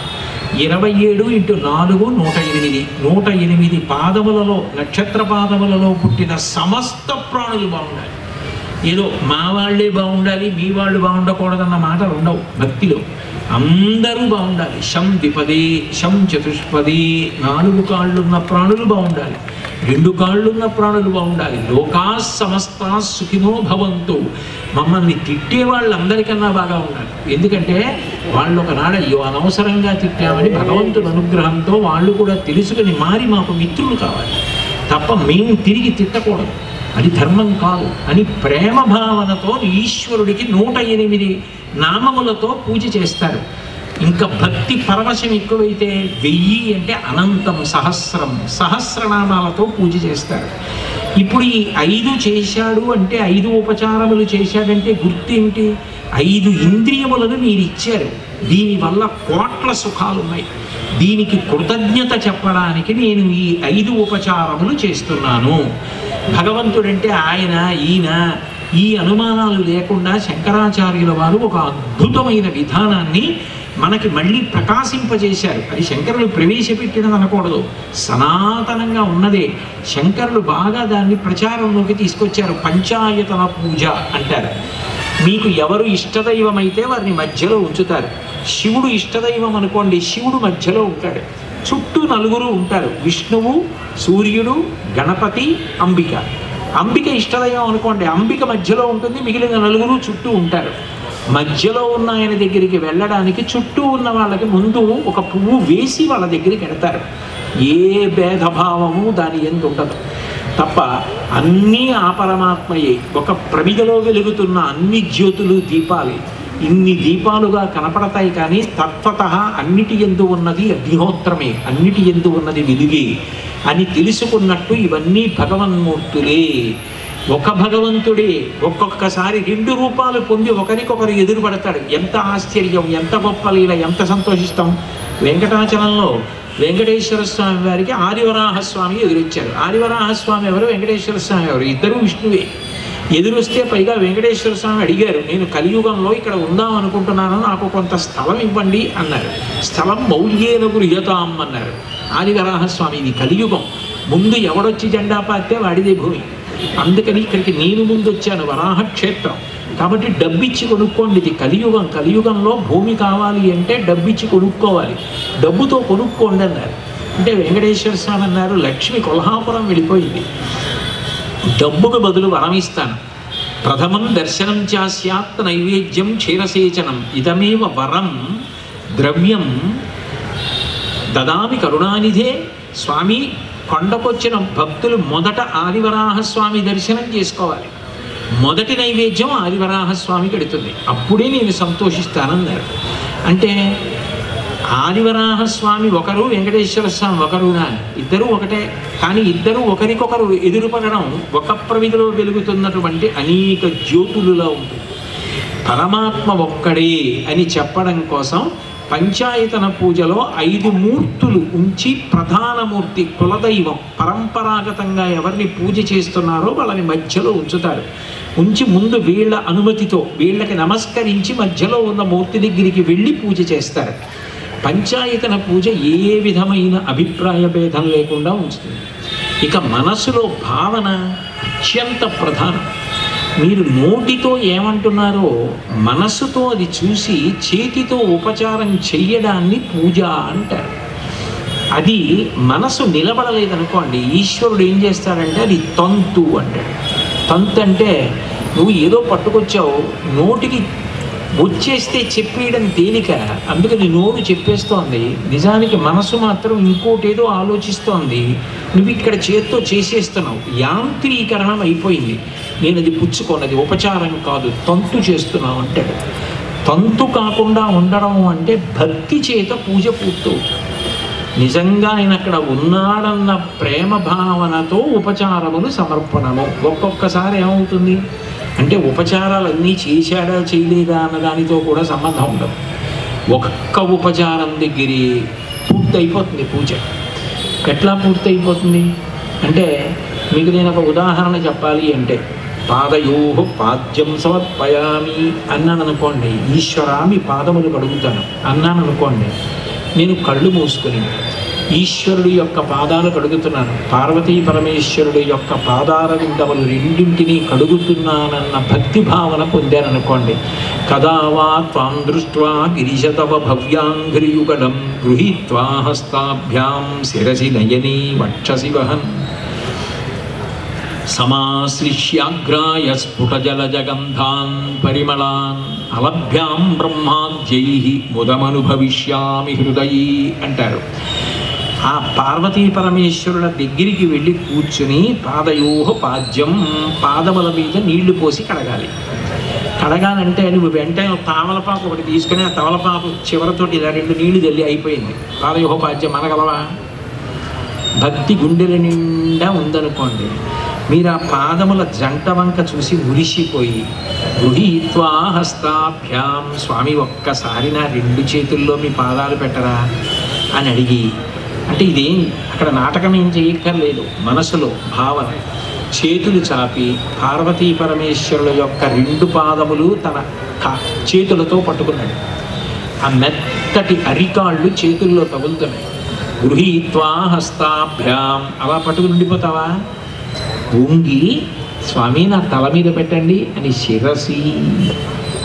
27 × 4 108. 108 పాదములలో, నక్షత్ర పాదములలో పుట్టిన సమస్త ప్రాణులు బాగుండాలి. ఏదో మా వాళ్ళే బాగుండాలి, మీ వాళ్ళు బాగుండకూడదన్న మాటలు ఉండవు భక్తిలో. అందరూ బాగుండాలి. శం ద్విపదే, శం చతుష్పదే. 4 కాళ్ళున్న ప్రాణులు బాగుండాలి, 2 కాళ్ళున్న ప్రాణులు బాగుండాలి. లోకా సమస్తా సుఖినో భవంతు. మమ్మల్ని తిట్టే వాళ్ళందరికన్నా బాగా ఉండాలి. ఎందుకంటే వాళ్ళు ఒకనాడు అయ్యో అనవసరంగా తిట్టామని భగవంతుడి అనుగ్రహంతో వాళ్ళు కూడా తెలుసుకుని మారి మాకు మిత్రులు కావాలి తప్ప మేము తిరిగి తిట్టకూడదు, అది ధర్మం కాదు అని ప్రేమ భావనతో ఈశ్వరుడికి 108 నామములతో పూజ చేస్తారు. ఇంకా భక్తి పరవశం ఎక్కువైతే 1000 అంటే అనంతం, సహస్రం, సహస్రనామాలతో పూజ చేస్తారు. ఇప్పుడు ఈ 5 చేశాడు అంటే 5 ఉపచారములు చేశాడంటే గుర్తేమిటి? 5 ఇంద్రియములను మీరు ఇచ్చారు, దీనివల్ల కోట్ల సుఖాలు ఉన్నాయి. దీనికి కృతజ్ఞత చెప్పడానికి నేను ఈ 5 ఉపచారములు చేస్తున్నాను. భగవంతుడంటే ఆయన, ఈయన, ఈ అనుమానాలు లేకుండా శంకరాచార్యుల వారు ఒక అద్భుతమైన విధానాన్ని మనకి మళ్ళీ ప్రకాశింపజేశారు. అది శంకరులు ప్రవేశపెట్టినది అనకూడదు, సనాతనంగా ఉన్నదే. శంకరులు బాగా దాన్ని ప్రచారంలోకి తీసుకొచ్చారు. పంచాయతన పూజ అంటారు. మీకు ఎవరు ఇష్టదైవం అయితే వారిని మధ్యలో ఉంచుతారు. శివుడు ఇష్టదైవం అనుకోండి, శివుడు మధ్యలో ఉంటాడు, చుట్టూ నలుగురు ఉంటారు, విష్ణువు, సూర్యుడు, గణపతి, అంబిక. అంబిక ఇష్టదైవం అనుకోండి, అంబిక మధ్యలో ఉంటుంది, మిగిలిన నలుగురు చుట్టూ ఉంటారు. మధ్యలో ఉన్న ఆయన దగ్గరికి వెళ్ళడానికి చుట్టూ ఉన్న వాళ్ళకి ముందు ఒక పువ్వు వేసి వాళ్ళ దగ్గరికి వెడతారు. ఏ భేదభావము దాని ఎందు ఉండదు తప్ప అన్నీ ఆ పరమాత్మయే. ఒక ప్రమిదలో వెలుగుతున్న అన్ని జ్యోతులు దీపాలే. ఇన్ని దీపాలుగా కనపడతాయి, కానీ తత్వతః అన్నిటి యందు ఉన్నది అగ్నిహోత్రమే, అన్నిటి యందు ఉన్నది వెలుగే అని తెలుసుకున్నట్టు ఇవన్నీ భగవన్మూర్తులే. ఒక భగవంతుడే ఒక్కొక్కసారి 2 రూపాలు పొంది ఒకరికొకరు ఎదురుపడతాడు. ఎంత ఆశ్చర్యం, ఎంత గొప్ప లీల, ఎంత సంతోషిస్తాం. వెంకటాచలంలో వెంకటేశ్వర స్వామి వారికి ఆదివరాహస్వామి ఎదురొచ్చారు. ఆదివరాహస్వామి ఎవరు, వెంకటేశ్వర స్వామి ఎవరు, ఇద్దరూ విష్ణువే. ఎదురొస్తే పైగా వెంకటేశ్వర స్వామి అడిగారు, నేను కలియుగంలో ఇక్కడ ఉందాం అనుకుంటున్నాను, నాకు కొంత స్థలం ఇవ్వండి అన్నారు. స్థలం మౌల్యేన గృహ్యతాం అన్నారు. ఆదివరాహస్వామి, ఇది కలియుగం, ముందు ఎవడొచ్చి జెండా పాతే వాడిదే భూమి, అందుకని ఇక్కడికి నేను ముందు వచ్చాను, వరాహక్షేత్రం, కాబట్టి డబ్బిచ్చి కొనుక్కోండి, ఇది కలియుగం, కలియుగంలో భూమి కావాలి అంటే డబ్బిచ్చి కొనుక్కోవాలి, డబ్బుతో కొనుక్కోండి అన్నారు. అంటే వెంకటేశ్వర స్వామి అన్నారు, లక్ష్మి కొల్హాపురం వెళ్ళిపోయింది, డబ్బుకు బదులు వరం ఇస్తాను. ప్రథమం దర్శనం చాస్యాత్ నైవేద్యం క్షీరసేచనం ఇదమేవ వరం ద్రవ్యం దదామి కరుణానిధే. స్వామి, కొండకొచ్చిన భక్తులు మొదట ఆదివరాహస్వామి దర్శనం చేసుకోవాలి, మొదటి నైవేద్యం ఆదివరాహస్వామికి ఎడుతుంది, అప్పుడే నేను సంతోషిస్తానన్నారు. అంటే ఆదివరాహస్వామి ఒకరు, వెంకటేశ్వర స్వామి ఒకరునా? ఇద్దరూ ఒకటే, కానీ ఇద్దరూ ఒకరికొకరు ఎదురుపడడం ఒక ప్రమిదిలో వెలుగుతున్నటువంటి అనేక జ్యోతులులా ఉంటుంది. పరమాత్మ ఒక్కడే అని చెప్పడం కోసం పంచాయతన పూజలో 5 మూర్తులు ఉంచి ప్రధానమూర్తి కులదైవం పరంపరాగతంగా ఎవరిని పూజ చేస్తున్నారో వాళ్ళని మధ్యలో ఉంచుతారు. ఉంచి ముందు వీళ్ళ అనుమతితో వీళ్ళకి నమస్కరించి మధ్యలో ఉన్న మూర్తి దగ్గరికి వెళ్ళి పూజ చేస్తారు. పంచాయతన పూజ ఏ విధమైన అభిప్రాయ భేదం లేకుండా ఉంచుతుంది. ఇక మనసులో భావన అత్యంత ప్రధానం. మీరు నోటితో ఏమంటున్నారో మనస్సుతో అది చూసి చేతితో ఉపచారం చెయ్యడాన్ని పూజ అంటారు. అది మనసు నిలబడలేదనుకోండి, ఈశ్వరుడు ఏం చేస్తాడంటే అది తంతు అంటాడు. తంతు అంటే నువ్వు ఏదో పట్టుకొచ్చావు, నోటికి వచ్చేస్తే చెప్పేయడం తేలిక, అందుకని నోరు చెప్పేస్తోంది, నిజానికి మనసు మాత్రం ఇంకోటేదో ఆలోచిస్తోంది, నువ్వు ఇక్కడ చేత్తో చేసేస్తున్నావు, యాంత్రీకరణం అయిపోయింది, నేను అది పుచ్చుకోనది ఉపచారం కాదు, తంతు చేస్తున్నావు అంటాడు. తంతు కాకుండా ఉండడం అంటే భక్తి చేత పూజ పూర్తవుతుంది. నిజంగా ఆయన అక్కడ ఉన్నాడన్న ప్రేమ భావనతో ఉపచారములు సమర్పణము. ఒక్కొక్కసారి ఏమవుతుంది అంటే ఉపచారాలన్నీ చేశాడా చేయలేదా అన్న దానితో కూడా సంబంధం ఉండదు. ఒక్క ఉపచారం దగ్గరే పూర్తయిపోతుంది పూజ. ఎట్లా పూర్తయిపోతుంది అంటే మీకు నేను ఒక ఉదాహరణ చెప్పాలి అంటే, పాదయోహ పాద్యం సమర్పయామి అన్నాను అనుకోండి, ఈశ్వరా మీ పాదములు కడుగుతాను అన్నాను అనుకోండి, నేను కళ్ళు మూసుకుని ఈశ్వరుడి యొక్క పాదాలు కడుగుతున్నాను, పార్వతీ పరమేశ్వరుడి యొక్క పాదాల విందములు రెండింటినీ కడుగుతున్నానన్న భక్తి భావన పొందారనుకోండి, కదా వా త్వాం దృష్ట్వా గిరిశతవ భవ్యాంఘ్రియుగళం గృహీత్వా హస్తాభ్యాం శిరసి నయనీ వక్షసి వహన్ సమాశ్లిష్యాగ్రాయ స్ఫుటజలజగంధాన్ పరిమళాన్ అలభ్యాం బ్రహ్మాద్యైః ముదమనుభవిష్యామి హృదయీ అంటారు. ఆ పార్వతీ పరమేశ్వరుల దగ్గరికి వెళ్ళి కూర్చుని పాదయోహ పాద్యం, పాదముల మీద నీళ్లు పోసి కడగాలి. కడగాలంటే నువ్వు వెంటనే తమలపాకు ఒకటి తీసుకుని ఆ తమలపాకు చివరతోటి ఇలా 2 నీళ్లు జల్లి అయిపోయింది, పాదయోహ పాద్యం అనగలవా? భక్తి గుండెల నిండా ఉందనుకోండి, మీరు ఆ పాదముల జంట వంక చూసి మురిసిపోయి గృహీత్వా హస్తాభ్యాం, స్వామి ఒక్కసారి నా 2 చేతుల్లో మీ పాదాలు పెట్టరా అని అడిగి, అంటే ఇదేం అక్కడ నాటకం ఏం చేయక్కర్లేదు, మనసులో భావన, చేతులు చాపి పార్వతీ పరమేశ్వరుల యొక్క 2 పాదములు తన చేతులతో పట్టుకున్నాడు. ఆ మెత్తటి అరికాళ్ళు చేతుల్లో తగులుతున్నాయి. గృహీత్వా హస్తాభ్యాం, అలా పట్టుకుని ఉండిపోతావా? వంగి స్వామి నా తల మీద పెట్టండి అని శిరసి,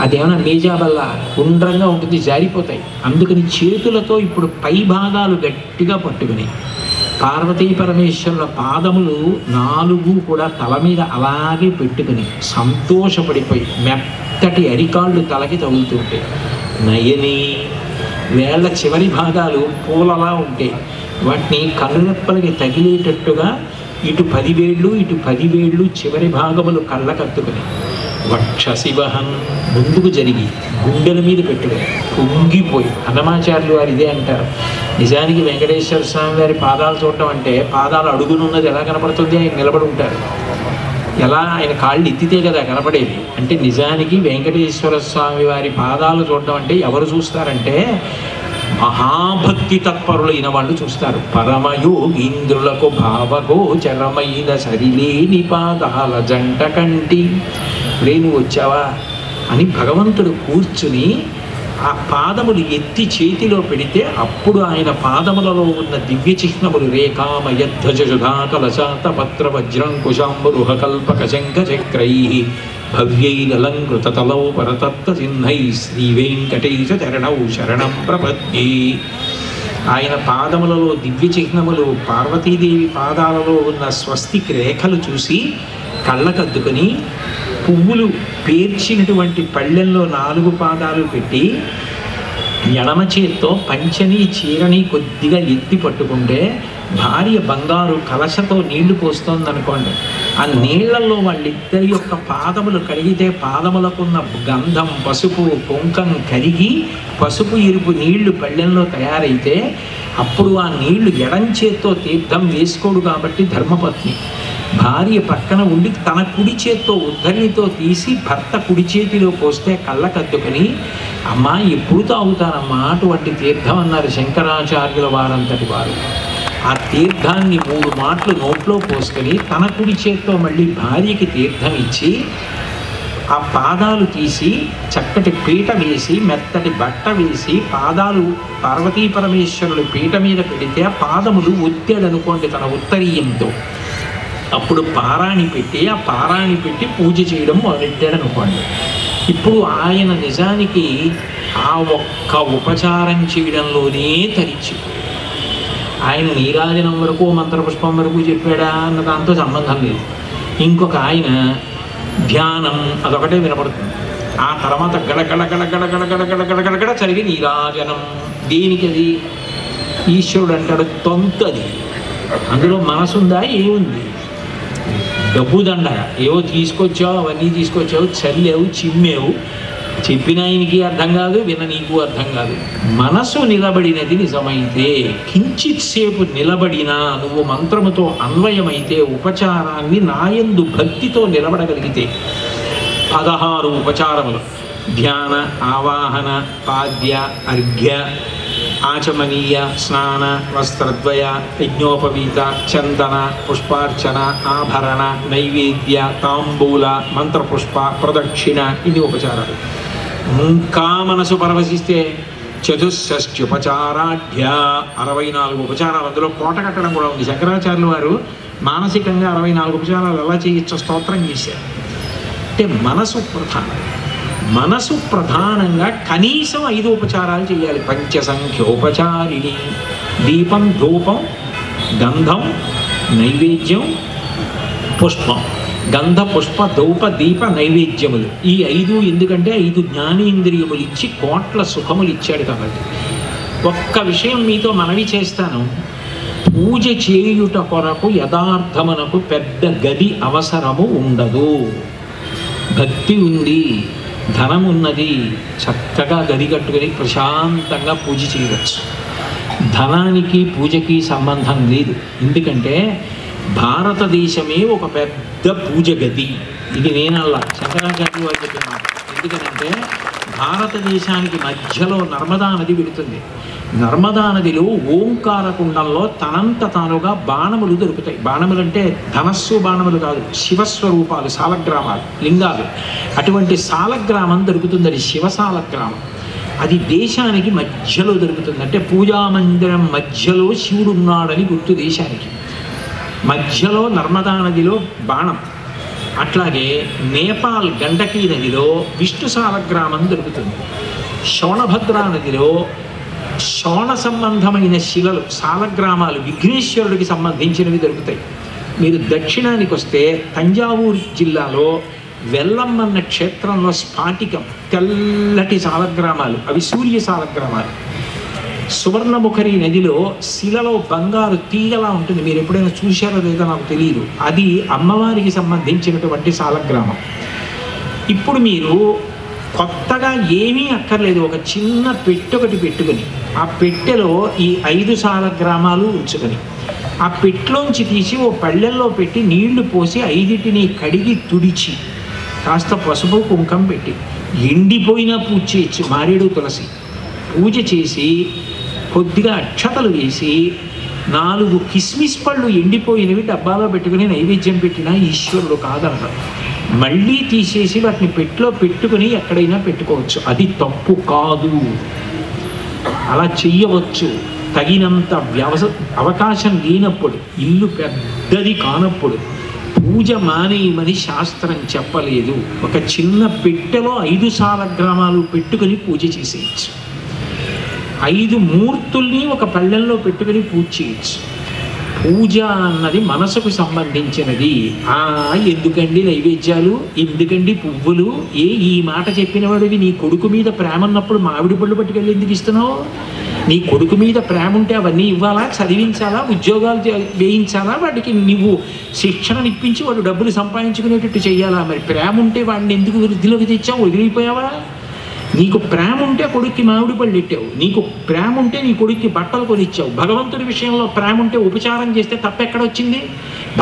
అదేమన్నా మేజాబల్ల గుండ్రంగా ఉంటుంది, జారిపోతాయి. అందుకని చేతులతో ఇప్పుడు పై భాగాలు గట్టిగా పట్టుకుని పార్వతీ పరమేశ్వరుల పాదములు 4 కూడా తల మీద అలాగే పెట్టుకుని సంతోషపడిపోయి మెత్తటి అరికాళ్ళు తలకి తగులుతుంటాయి. నయని, వేళ్ల చివరి భాగాలు పూలలా ఉంటాయి, వాటిని కనురెప్పలకి తగిలేటట్టుగా ఇటు 10 వేళ్ళు ఇటు 10 వేళ్ళు చివరి భాగములు కళ్ళకత్తుకుని వక్షశివహం ముందుకు జరిగి గుండెల మీద పెట్టుకుని పొంగిపోయి, అన్నమాచార్యులు వారు ఇదే అంటారు. నిజానికి వెంకటేశ్వర స్వామి వారి పాదాలు చూడటం అంటే పాదాలు అడుగునున్నది ఎలా కనపడుతుంది? ఆయన నిలబడి ఉంటారు, ఎలా ఆయన కాళ్ళు ఎత్తితే కదా కనపడేది. అంటే నిజానికి వెంకటేశ్వర స్వామి వారి పాదాలు చూడటం అంటే ఎవరు చూస్తారంటే మహాభక్తి తత్పరులైన వాళ్ళు చూస్తారు. పరమయోగీంద్రులకు భావగోచరమైన సరిలేని పాదాల జంట కంటి, రేణు వచ్చావా అని భగవంతుడు కూర్చుని ఆ పాదములు ఎత్తి చేతిలో పెడితే అప్పుడు ఆయన పాదములలో ఉన్న దివ్య చిహ్నములు రేఖామయధ్వజుధాకలశాత పత్ర వజ్రంకుశాంబురుహ కల్పక శంఖ చక్రై భవ్యైరలంకృత తలౌ పరతత్వ చిహ్నై శ్రీ వెంకటేశ చరణౌ శరణం ప్రపద్యే. ఆయన పాదములలో దివ్య చిహ్నములు, పార్వతీదేవి పాదాలలో ఉన్న స్వస్తిక్ రేఖలు చూసి కళ్ళకద్దుకొని పువ్వులు పేర్చినటువంటి పళ్ళెల్లో 4 పాదాలు పెట్టి ఎడమ చేత్తో పంచని చీరని కొద్దిగా ఎత్తి పట్టుకుంటే భార్య బంగారు కలశతో నీళ్లు పోస్తోందనుకోండి, ఆ నీళ్లలో వాళ్ళిద్దరి యొక్క పాదములు కడిగితే పాదములకున్న గంధం, పసుపు, కుంకం కరిగి పసుపు ఎరుపు నీళ్లు పళ్ళెంలో తయారైతే అప్పుడు ఆ నీళ్లు ఎడం చేత్తో తీర్థం వేసుకోడు కాబట్టి ధర్మపత్ని భార్య పక్కన ఉండి తన కుడి చేత్తో ఉద్ధరితో తీసి భర్త కుడి చేతిలో పోస్తే కళ్ళకద్దుకొని అమ్మా ఎప్పుడు తాగుతానమ్మా అటువంటి తీర్థం అన్నారు శంకరాచార్యుల వారంతటి వారు. ఆ తీర్థాన్ని 3 మాటలు నోట్లో పోసుకొని తన కుడి చేత్తో మళ్ళీ భార్యకి తీర్థం ఇచ్చి ఆ పాదాలు తీసి చక్కటి పీట వేసి మెత్తటి బట్ట వేసి పాదాలు పార్వతీ పరమేశ్వరులు పీట మీద పెడితే ఆ పాదములు ఒత్తాడనుకోండి తన ఉత్తరీయంతో, అప్పుడు పారాణి పెట్టి ఆ పారాణి పెట్టి పూజ చేయడం మొదలెట్టాడనుకోండి. ఇప్పుడు ఆయన నిజానికి ఆ ఒక్క ఉపచారం చేయడంలోనే తరిచిపోయాడు. ఆయన నీరాజనం వరకు మంత్రపుష్పం వరకు చెప్పాడా అన్న దాంతో సంబంధం లేదు. ఇంకొక ఆయన ధ్యానం అదొకటే వినపడుతుంది. ఆ తర్వాత గడగడ గడగడ గడగడ గడగడ గడగడ చదివి నీరాజనం. దేనికి అది? ఈశ్వరుడు అంటాడు తొంతది, అందులో మనసుందా? ఏముంది? డబ్బు దండ, ఏవో తీసుకొచ్చావు, అవన్నీ తీసుకొచ్చావు, చల్లేవు, చిమ్మేవు, చెప్పిన ఆయనకి అర్థం కాదు, విన్న నీకు అర్థం కాదు. మనసు నిలబడినది నిజమైతే, కించిత్ సేపు నిలబడినా నువ్వు మంత్రముతో అన్వయమైతే, ఉపచారాన్ని నాయందు భక్తితో నిలబడగలిగితే 16 ఉపచారములు ధ్యాన, ఆవాహన, పాద్య, అర్ఘ్య, ఆచమనీయ, స్నాన, వస్త్రద్వయ, యజ్ఞోపవీత, చందన, పుష్పార్చన, ఆభరణ, నైవేద్య, తాంబూల, మంత్రపుష్ప, ప్రదక్షిణ, ఇన్ని ఉపచారాలు. ఇంకా మనసు పరవశిస్తే 64 ఉపచారాఢ్య, 64 ఉపచారాలు. అందులో కోట కట్టడం కూడా ఉంది. శంకరాచార్యులు వారు మానసికంగా 64 ఉపచారాలు ఎలా చేయొచ్చో స్తోత్రం చేశారు. అంటే మనసు ప్రధానం. మనసు ప్రధానంగా కనీసం 5 ఉపచారాలు చేయాలి. పంచసంఖ్యోపచారిణి, దీపం, ధూపం, గంధం, నైవేద్యం, పుష్పం. గంధ, పుష్ప, ధూప, దీప, నైవేద్యములు. ఈ 5 ఎందుకంటే 5 జ్ఞానేంద్రియములు ఇచ్చి కోట్ల సుఖములు ఇచ్చాడు కాబట్టి. ఒక్క విషయం మీతో మనవి చేస్తాను. పూజ చేయుట కొరకు యథార్థమునకు పెద్ద గది అవసరము ఉండదు. భక్తి ఉంది, ధనం ఉన్నది, చక్కగా గది కట్టుకొని ప్రశాంతంగా పూజ చేయవచ్చు. ధనానికి పూజకి సంబంధం లేదు. ఎందుకంటే భారతదేశమే ఒక పెద్ద పూజ గది. ఇది నేనల్లా శంకరాచార్యులు వారు చెప్పిన. ఎందుకంటే భారతదేశానికి మధ్యలో నర్మదా నది పెడుతుంది. నర్మదా నదిలో ఓంకార కుండంలో తనంత తానుగా బాణములు దొరుకుతాయి. బాణములు అంటే ధనస్సు బాణములు కాదు, శివస్వరూపాలు, సాలగ్రామాలు, లింగాలు. అటువంటి సాలగ్రామం దొరుకుతుంది. అది శివసాలగ్రామం. అది దేశానికి మధ్యలో దొరుకుతుంది. అంటే పూజామందిరం మధ్యలో శివుడు ఉన్నాడని గుర్తు దేశానికి. మధ్యలో నర్మదా నదిలో బాణం. అట్లాగే నేపాల్ గండకీ నదిలో విష్ణు సాలగ్రామం దొరుకుతుంది. శోణభద్రా నదిలో శోణ సంబంధమైన శిలలు సాలగ్రామాలు విఘ్నేశ్వరుడికి సంబంధించినవి దొరుకుతాయి. మీరు దక్షిణానికి వస్తే తంజావూరు జిల్లాలో వెల్లమ్మన్న క్షేత్రంలో స్ఫాటికం తెల్లటి సాలగ్రామాలు, అవి సూర్య సాలగ్రామాలు. సువర్ణముఖరి నదిలో శిలలో బంగారు తీగలా ఉంటుంది, మీరు ఎప్పుడైనా చూశారో లేదో నాకు తెలియదు, అది అమ్మవారికి సంబంధించినటువంటి సాలగ్రామం. ఇప్పుడు మీరు కొత్తగా ఏమీ అక్కర్లేదు, ఒక చిన్న పెట్టె ఒకటి పెట్టుకుని ఆ పెట్టెలో ఈ 5 సాలగ్రామాలు ఉంచుకొని ఆ పెట్టెలోంచి తీసి ఓ పళ్ళెల్లో పెట్టి నీళ్లు పోసి 5టిని కడిగి తుడిచి కాస్త పసుపు కుంకం పెట్టి ఎండిపోయినా పూజ చేయొచ్చు. మారేడు తులసి పూజ చేసి కొద్దిగా అక్షతలు వేసి 4 కిస్మిస్ పళ్ళు ఎండిపోయినవి డబ్బాలో పెట్టుకుని నైవేద్యం పెట్టినా ఈశ్వరుడు కాదన్నారు. మళ్ళీ తీసేసి వాటిని పెట్టెలో పెట్టుకుని ఎక్కడైనా పెట్టుకోవచ్చు, అది తప్పు కాదు. అలా చెయ్యవచ్చు. తగినంత అవకాశం లేనప్పుడు, ఇల్లు పెద్దది కానప్పుడు పూజ మానేయమని శాస్త్రం చెప్పలేదు. ఒక చిన్న పెట్టెలో 5 సాలగ్రామాలు పెట్టుకుని పూజ చేసేయచ్చు. 5 మూర్తుల్ని ఒక పళ్ళెల్లో పెట్టుకుని పూజ చేయొచ్చు. పూజ అన్నది మనసుకు సంబంధించినది. ఎందుకండి నైవేద్యాలు, ఎందుకండి పువ్వులు, ఈ మాట చెప్పిన వాడివి నీ కొడుకు మీద ప్రేమ ఉన్నప్పుడు మామిడి పళ్ళు పట్టుకెళ్ళి ఎందుకు ఇస్తున్నావు? నీ కొడుకు మీద ప్రేమ ఉంటే అవన్నీ ఇవ్వాలా, చదివించాలా, ఉద్యోగాలు వేయించాలా, వాడికి నువ్వు శిక్షణనిప్పించి వాడు డబ్బులు సంపాదించుకునేటట్టు చెయ్యాలా? మరి ప్రేమ ఉంటే వాడిని ఎందుకు వృద్ధిలోకి తెచ్చావు? వదిలిపోయావా? నీకు ప్రేమ ఉంటే కొడుక్కి మామిడి పళ్ళు ఇట్టావు, నీకు ప్రేమ ఉంటే నీ కొడుక్కి బట్టలు కొనిచ్చావు. భగవంతుడి విషయంలో ప్రేమ ఉంటే ఉపచారం చేస్తే తప్పెక్కడొచ్చింది?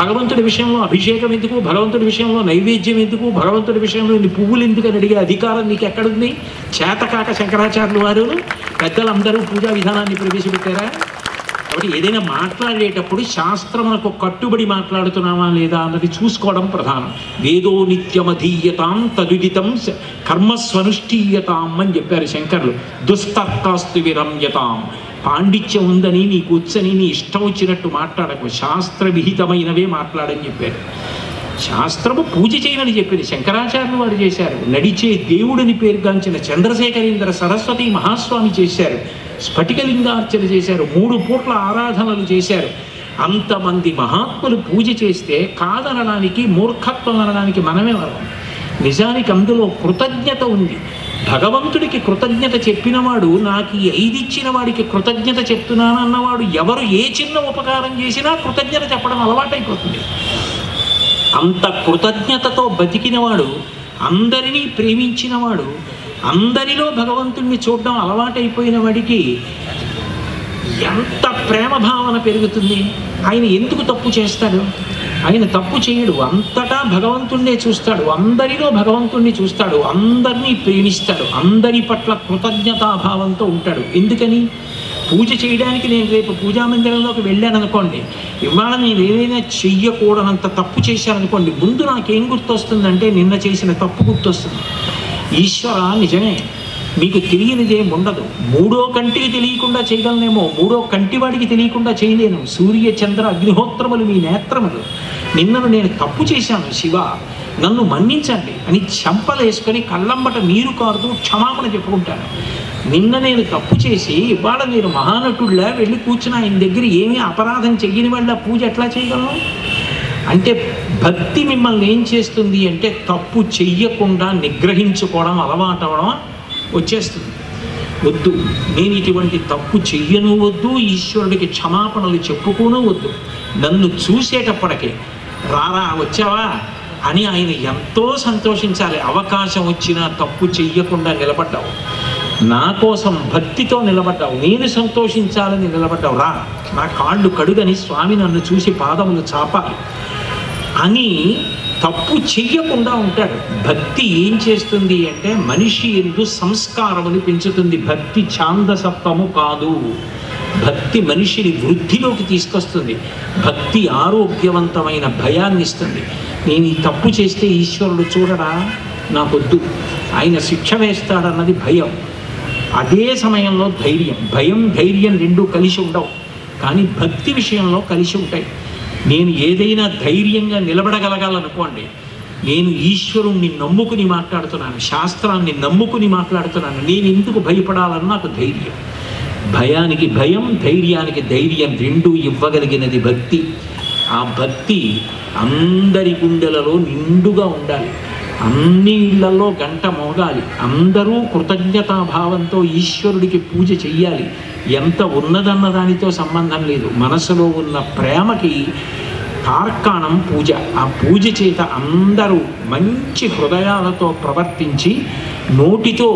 భగవంతుడి విషయంలో అభిషేకం ఎందుకు, భగవంతుడి విషయంలో నైవేద్యం ఎందుకు, భగవంతుడి విషయంలో నీ పువ్వులు ఎందుకు అని అడిగే అధికారం నీకు ఎక్కడుంది? చేతకాక శంకరాచార్యులు వారు పెద్దలందరూ పూజా విధానాన్ని ప్రవేశపెట్టారా? కాబట్టి ఏదైనా మాట్లాడేటప్పుడు శాస్త్రమునకు కట్టుబడి మాట్లాడుతున్నామా లేదా అన్నది చూసుకోవడం ప్రధానం. వేదో నిత్యమధీయతాం తదుదితం కర్మస్వనుష్ఠీయతాం అని చెప్పారు శంకర్లు. దుస్తర్కాస్తు విరమ్యతాం. పాండిత్యం ఉందని నీ కూర్చొని నీ ఇష్టం వచ్చినట్టు మాట్లాడకు, శాస్త్ర విహితమైనవే మాట్లాడని చెప్పారు. శాస్త్రము పూజ చేయమని చెప్పింది, శంకరాచార్యులు వారు చేశారు. నడిచే దేవుడిని పేరుగాంచిన చంద్రశేఖరేంద్ర సరస్వతి మహాస్వామి చేశారు. స్ఫటికలింగార్చన చేశారు. 3 పూట్ల ఆరాధనలు చేశారు. అంతమంది మహాత్ములు పూజ చేస్తే కాదనడానికి, మూర్ఖత్వం అనడానికి మనమే వరం. నిజానికి అందులో కృతజ్ఞత ఉంది. భగవంతుడికి కృతజ్ఞత చెప్పినవాడు, నాకు ఈ 5 ఇచ్చిన వాడికి కృతజ్ఞత చెప్తున్నాను అన్నవాడు ఎవరు ఏ చిన్న ఉపకారం చేసినా కృతజ్ఞత చెప్పడం అలవాటైపోతుంది. అంత కృతజ్ఞతతో బతికినవాడు, అందరినీ ప్రేమించినవాడు, అందరిలో భగవంతుణ్ణి చూడడం అలవాటైపోయిన వాడికి ఎంత ప్రేమ భావన పెరుగుతుంది. ఆయన ఎందుకు తప్పు చేస్తాడు? ఆయన తప్పు చేయడు, అంతటా భగవంతుణ్ణే చూస్తాడు, అందరిలో భగవంతుణ్ణి చూస్తాడు, అందరినీ ప్రేమిస్తాడు, అందరి పట్ల కృతజ్ఞతాభావంతో ఉంటాడు. ఎందుకని? పూజ చేయడానికి నేను రేపు పూజా మందిరంలోకి వెళ్ళాను అనుకోండి, ఇవాళ నేను ఏదైనా చెయ్యకూడనంత తప్పు చేశాననుకోండి, ముందు నాకేం గుర్తొస్తుందంటే నిన్న చేసిన తప్పు గుర్తొస్తుంది. ఈశ్వర నిజమే, మీకు తెలియనిదేం ఉండదు. 3వ కంటికి తెలియకుండా చేయగలనేమో, 3వ కంటివాడికి తెలియకుండా చేయలేను. సూర్య చంద్ర అగ్నిహోత్రములు మీ నేత్రములు. నిన్నను నేను తప్పు చేశాను శివ, నన్ను మన్నించండి అని చెంపలేసుకొని కళ్ళంబట నీరు కారుతూ క్షమాపణ చెప్పుకుంటాను. నిన్న నేను తప్పు చేసి ఇవాళ నేను మహానటుడిలా వెళ్ళి కూర్చుని ఆయన దగ్గర ఏమీ అపరాధం చెయ్యని వాళ్ళ పూజ ఎట్లా చేయగలను? అంటే భక్తి మిమ్మల్ని ఏం చేస్తుంది అంటే తప్పు చెయ్యకుండా నిగ్రహించుకోవడం అలవాటు అవడం వచ్చేస్తుంది. వద్దు, నేను ఇటువంటి తప్పు చెయ్యను వద్దు, ఈశ్వరుడికి క్షమాపణలు చెప్పుకోను వద్దు. నన్ను చూసేటప్పటికే రారా వచ్చావా అని ఆయన ఎంతో సంతోషించాలి. అవకాశం వచ్చినా తప్పు చెయ్యకుండా నిలబడ్డావు, నా కోసం భక్తితో నిలబడ్డావు, నేను సంతోషించాలని నిలబడ్డావు, రా నా కాళ్ళు కడుగని స్వామి నన్ను చూసి పాదములు చాపాలి అని తప్పు చెయ్యకుండా ఉంటాడు. భక్తి ఏం చేస్తుంది అంటే మనిషి యందు సంస్కారములు పెంచుతుంది. భక్తి ఛాందసత్వము కాదు, భక్తి మనిషిని వృద్ధిలోకి తీసుకొస్తుంది. భక్తి ఆరోగ్యవంతమైన భయాన్ని ఇస్తుంది. నేను ఈ తప్పు చేస్తే ఈశ్వరుడు చూడడా, నాకొద్దు, ఆయన శిక్ష వేస్తాడన్నది భయం. అదే సమయంలో ధైర్యం, భయం ధైర్యం రెండూ కలిసి ఉండవు, కానీ భక్తి విషయంలో కలిసి ఉంటాయి. నేను ఏదైనా ధైర్యంగా నిలబడగలగాలనుకోండి, నేను ఈశ్వరుణ్ణి నమ్ముకుని మాట్లాడుతున్నాను, శాస్త్రాన్ని నమ్ముకుని మాట్లాడుతున్నాను, నేను ఎందుకు భయపడాలని నాకు ధైర్యం. భయానికి భయం, ధైర్యానికి ధైర్యం రెండూ ఇవ్వగలిగినది భక్తి. ఆ భక్తి అందరి గుండెలలో నిండుగా ఉండాలి, అన్ని ఇళ్లలో గంట మోగాలి, అందరూ కృతజ్ఞతాభావంతో ఈశ్వరుడికి పూజ చెయ్యాలి. ఎంత ఉన్నదన్న దానితో సంబంధం లేదు, మనసులో ఉన్న ప్రేమకి తార్కాణం పూజ. ఆ పూజ చేత అందరూ మంచి హృదయాలతో ప్రవర్తించి నోటితో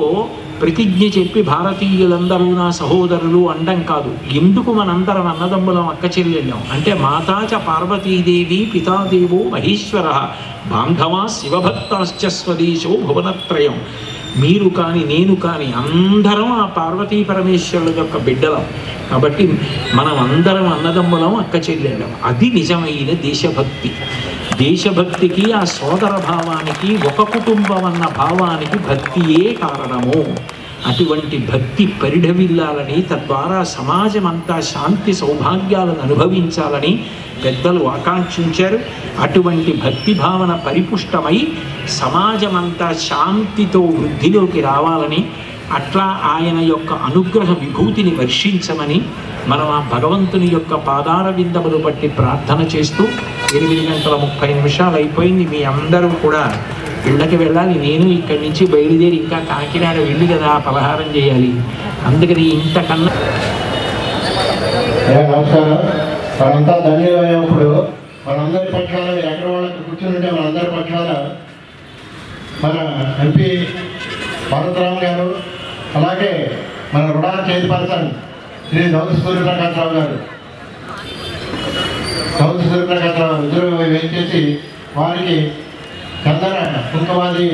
ప్రతిజ్ఞ చెప్పి భారతీయులందరూ నా సహోదరులు అండం కాదు. ఎందుకు మనందరం అన్నదమ్ములం, అక్క చెల్లెళ్ళం అంటే మాతాచ పార్వతీదేవి పితాదేవో మహేశ్వర బాంధవా శివభక్తాశ్చ స్వదేశో భువనత్రయం. మీరు కానీ నేను కానీ అందరం ఆ పార్వతీ పరమేశ్వరుల యొక్క బిడ్డలం. కాబట్టి మనం అందరం అన్నదమ్ములం, అక్క చెల్లెళ్ళం. అది నిజమైన దేశభక్తి. దేశభక్తికి, ఆ సోదర భావానికి, ఒక కుటుంబం అన్న భావానికి భక్తియే కారణము. అటువంటి భక్తి పరిఢవిల్లాలని, తద్వారా సమాజం అంతా శాంతి సౌభాగ్యాలను అనుభవించాలని పెద్దలు ఆకాంక్షించారు. అటువంటి భక్తి భావన పరిపుష్టమై సమాజమంతా శాంతితో వృద్ధిలోకి రావాలని, అట్లా ఆయన యొక్క అనుగ్రహ విభూతిని వర్షించమని మనం ఆ భగవంతుని యొక్క పాదార విందములు బట్టి ప్రార్థన చేస్తూ 8:30 అయిపోయింది. మీ అందరూ కూడా ఇళ్ళకి వెళ్ళాలి. నేను ఇక్కడి నుంచి బయలుదేరి ఇంకా కాకినాడ వెళ్ళి కదా పలహారం చేయాలి. అందుకని ఇంతకన్నా నమస్కారం. మనంతా ధన్యవాదప్పుడు మనందరి పక్షాన ఎక్కడ వాళ్ళకి కూర్చుంటే మనందరి పక్షాన మన ఎంపీ భారతరామ్ గారు, అలాగే మన రుడా చైర్పర్సన్ శ్రీ దౌతి సూర్యప్రకాశ్రావు గారు, దౌతి సూర్యప్రకాశ్రావు ఇద్దరు వేయించేసి వారికి చందన కుంకుమాది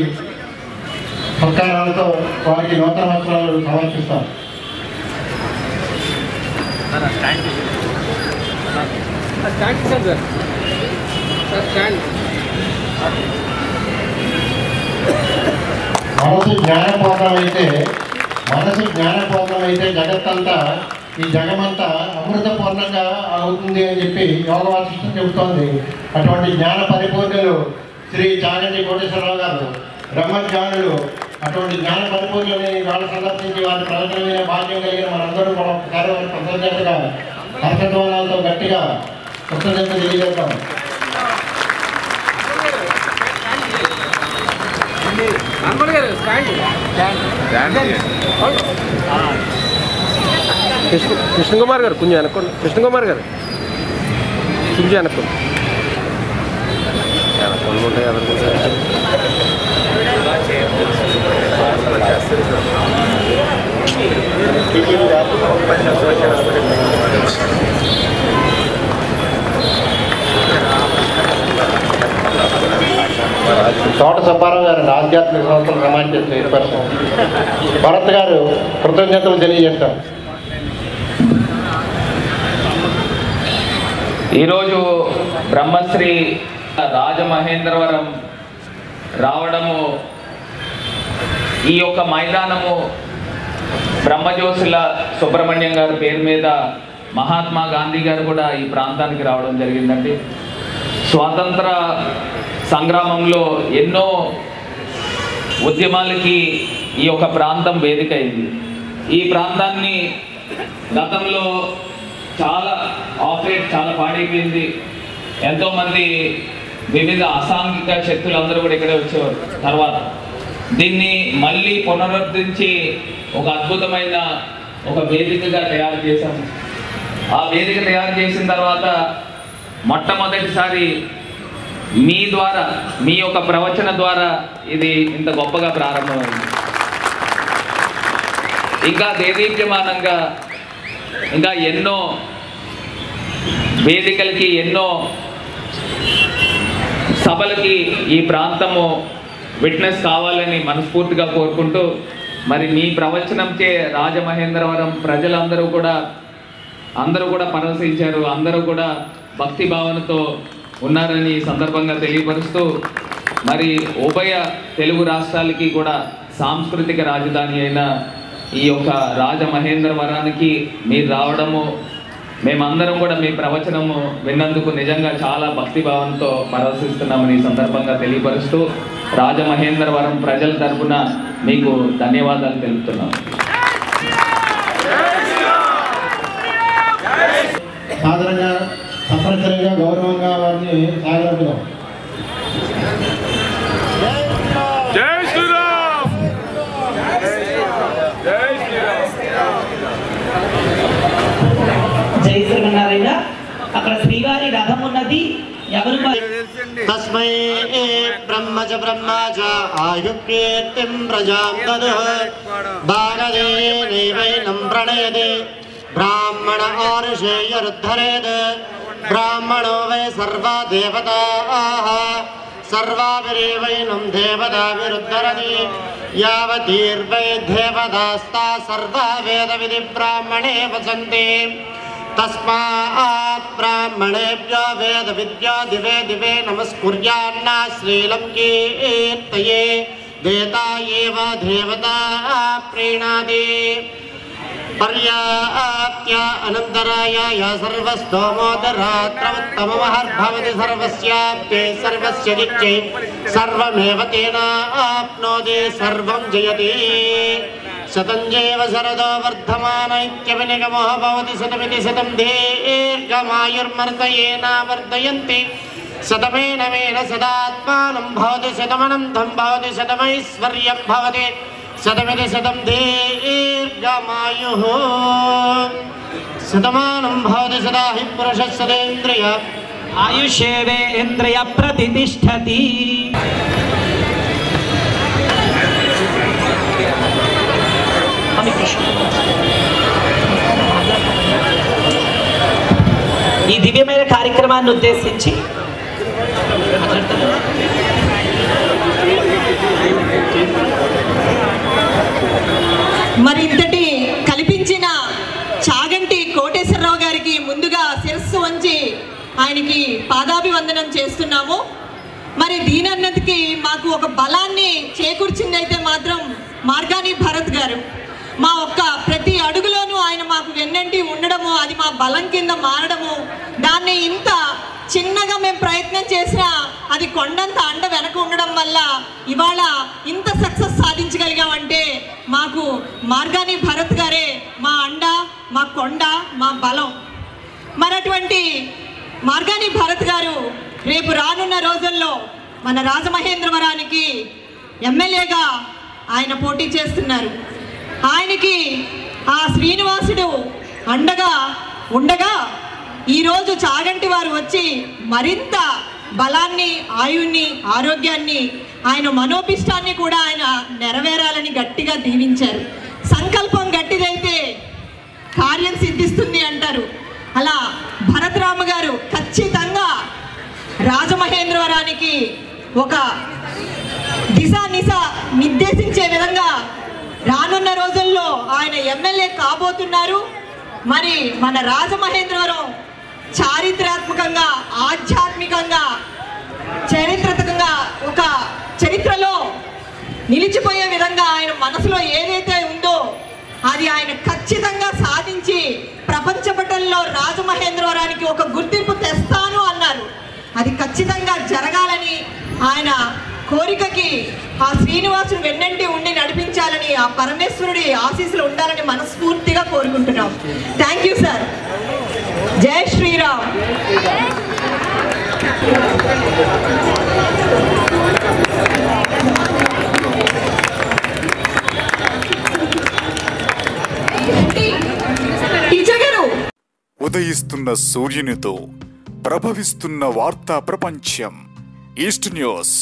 సత్కారాలతో వారికి నూతన వస్త్రాలు సమర్పిస్తారు. మనసు జ్ఞానపూర్ణమైతే జగత్తంతా, ఈ జగమంతా అమృతపూర్ణంగా అవుతుంది అని చెప్పి యోగ వాసిష్టం చెబుతోంది. అటువంటి జ్ఞాన పరిపూర్ణులు శ్రీ చాగంటి కోటేశ్వరరావు గారు, బ్రహ్మజ్ఞానులు. అటువంటి జ్ఞాన పరిపూర్ణులని వాళ్ళ సందర్శించి వారి ప్రవచనమైన భాగ్యం కలిగిన మనందరూ కూడా ఒకసారి వారి కృతజ్ఞతగా హర్షధ్వానాలతో గట్టిగా కృతజ్ఞత తెలియజేద్దాం. కృష్ణ కుమార్ గారు కొంచెం అనుకోండి. కృష్ణ కుమార్ గారు కొంచెం అనుకోండి. ఉంటాయి తోట సుబ్బారావు గారు ఆధ్యాత్మిక సంస్థల సమాజ చైర్పర్సన్. భరత్ గారు కృతజ్ఞతలు తెలియజేస్తారు. ఈరోజు బ్రహ్మశ్రీ రాజమహేంద్రవరం రావడము, ఈ యొక్క మైదానము బ్రహ్మజోసుల సుబ్రహ్మణ్యం గారి పేరు మీద మహాత్మా గాంధీ గారు కూడా ఈ ప్రాంతానికి రావడం జరిగిందండి. స్వాతంత్ర సంగ్రామంలో ఎన్నో ఉద్యమాలకి ఈ యొక్క ప్రాంతం వేదిక అయింది. ఈ ప్రాంతాన్ని గతంలో చాలా పాడైపోయింది. ఎంతోమంది వివిధ అసాంఘిక శక్తులు అందరూ కూడా ఇక్కడే వచ్చేవారు. తర్వాత దీన్ని మళ్ళీ పునరుద్ధరించి ఒక అద్భుతమైన ఒక వేదికగా తయారు చేశాము. ఆ వేదిక తయారు చేసిన తర్వాత మొట్టమొదటిసారి మీ ద్వారా, మీ యొక్క ప్రవచన ద్వారా ఇది ఇంత గొప్పగా ప్రారంభమైంది. ఇంకా దేదీప్యమానంగా ఇంకా ఎన్నో వేదికలకి, ఎన్నో సభలకి ఈ ప్రాంతము విట్నెస్ కావాలని మనస్ఫూర్తిగా కోరుకుంటూ, మరి మీ ప్రవచనంచే రాజమహేంద్రవరం ప్రజలందరూ కూడా పరవశించారు. అందరూ కూడా భక్తి భావనతో ఉన్నారని సందర్భంగా తెలియపరుస్తూ, మరి ఉభయ తెలుగు రాష్ట్రాలకి కూడా సాంస్కృతిక రాజధాని అయిన ఈ యొక్క రాజమహేంద్రవరానికి మీరు రావడము, మేమందరం కూడా మీ ప్రవచనము విన్నందుకు నిజంగా చాలా భక్తిభావంతో పరవశిస్తున్నామని ఈ సందర్భంగా తెలియపరుస్తూ రాజమహేంద్రవరం ప్రజల తరపున మీకు ధన్యవాదాలు తెలుపుతున్నాం. సాధారణంగా తప్పనిసరిగా గౌరవంగా వారిని సాగలుపుదాం. జై శ్రీరామ్, జై శ్రీరామ్. జై శ్రీమన్నారాయణ. అక్కడ శ్రీవారి రథం ఉన్నది. ఎవరు తస్మై బ్రహ్మజ బ్రహ్మజ ఆయుకీర్తిం ప్రజాం దదుః భాగదేనైవైనం ప్రణయతే బ్రాహ్మణ ఆరుషేయరుద్ధరేత్ బ్రాహ్మణో వై సర్వా దేవతాః సర్వాభిరేవైనం దేవతాభిరుద్ధరతి యావతీర్వై దేవతాస్తా సర్వా వేదవిధి బ్రాహ్మణే వసంతి తస్మాత్ బ్రాహ్మణేభ్యో వేద విద్యా దివే దివే నమస్కుర్యాన్నా శ్రీలం కీర్తయే దేతా ఏవ దేవతా ప్రీణాది పర్యాప్త్య అనంతరాయ సర్వస్తోమోదరాత్రవత్తమమహర్భవతి సర్వస్యాప్తే సర్వస్య దిక్చే సర్వమేవ తేనాప్నోతి సర్వం జయతి శతంజైవ శరదో వర్ధమానైత్యవినిగమో భవతి శతమితి శతం దీర్ఘమాయుర్మర్దయేనా వర్ధయంతి శతమేనమేన సదాత్మానం భవతి శతమనంతం భవతి శతమైశ్వర్యం భవతి శతమితి శతం దీర్ఘమాయుః శతమానం భవతి సదా హి పురుషः సదేంద్రియ ఆయుషేవేంద్రియ ప్రతిష్టతి. ఈ దివ్యమైన కార్యక్రమాన్ని ఉద్దేశించి మరి ఇంతటి కల్పించిన చాగంటి కోటేశ్వరరావు గారికి ముందుగా శిరస్సు వంచి ఆయనకి పాదాభివందనం చేస్తున్నాము. మరి దీనన్నతికి మాకు ఒక బలాన్ని చేకూర్చిందైతే మాత్రం మార్గాని భరత్ గారు. మా ఒక్క ప్రతి అడుగులోనూ ఆయన మాకు వెన్నంటి ఉండడము, అది మా బలం కింద మారడము, దాన్ని ఇంత చిన్నగా మేము ప్రయత్నం చేసినా అది కొండంత అండ వెనక ఉండడం వల్ల ఇవాళ ఇంత సక్సెస్ సాధించగలిగామంటే మాకు మార్గాని భరత్ గారే మా అండ, మా కొండ, మా బలం. మరి అటువంటి మార్గాని భరత్ గారు రేపు రానున్న రోజుల్లో మన రాజమహేంద్రవరానికి ఎమ్మెల్యేగా ఆయన పోటీ చేస్తున్నారు. ఆయనకి ఆ శ్రీనివాసుడు అండగా ఉండగా ఈరోజు చాగంటి వారు వచ్చి మరింత బలాన్ని, ఆయుణ్ణి, ఆరోగ్యాన్ని, ఆయన మనోభిష్టాన్ని కూడా ఆయన నెరవేరాలని గట్టిగా దీవించారు. సంకల్పం గట్టిదైతే కార్యం సిద్ధిస్తుంది అంటారు. అలా భరతరామ గారు ఖచ్చితంగా రాజమహేంద్రవరానికి ఒక దిశ నిర్దేశించే విధంగా రానున్న రోజుల్లో ఆయన ఎమ్మెల్యే కాబోతున్నారు. మరి మన రాజమహేంద్రవరం చారిత్రాత్మకంగా, ఆధ్యాత్మికంగా, చరిత్రకంగా ఒక చరిత్రలో నిలిచిపోయే విధంగా ఆయన మనసులో ఏదైతే ఉందో అది ఆయన ఖచ్చితంగా సాధించి ప్రపంచ పటంలో రాజమహేంద్రవరానికి ఒక గుర్తింపు తెస్తాను అన్నారు. అది ఖచ్చితంగా జరగాలని ఆయన కోరికకి ఆ శ్రీనివాసుడు వెన్నంటి ఉండి నడిపించాలని, ఆ పరమేశ్వరుడి ఆశీస్సులు ఉండాలని మనస్ఫూర్తిగా కోరుకుంటున్నాం. Thank you sir. జై శ్రీరామ్. ఉదయిస్తున్న సూర్యునితో ప్రభవిస్తున్న వార్తా ప్రపంచం ఈస్ట్ న్యూస్.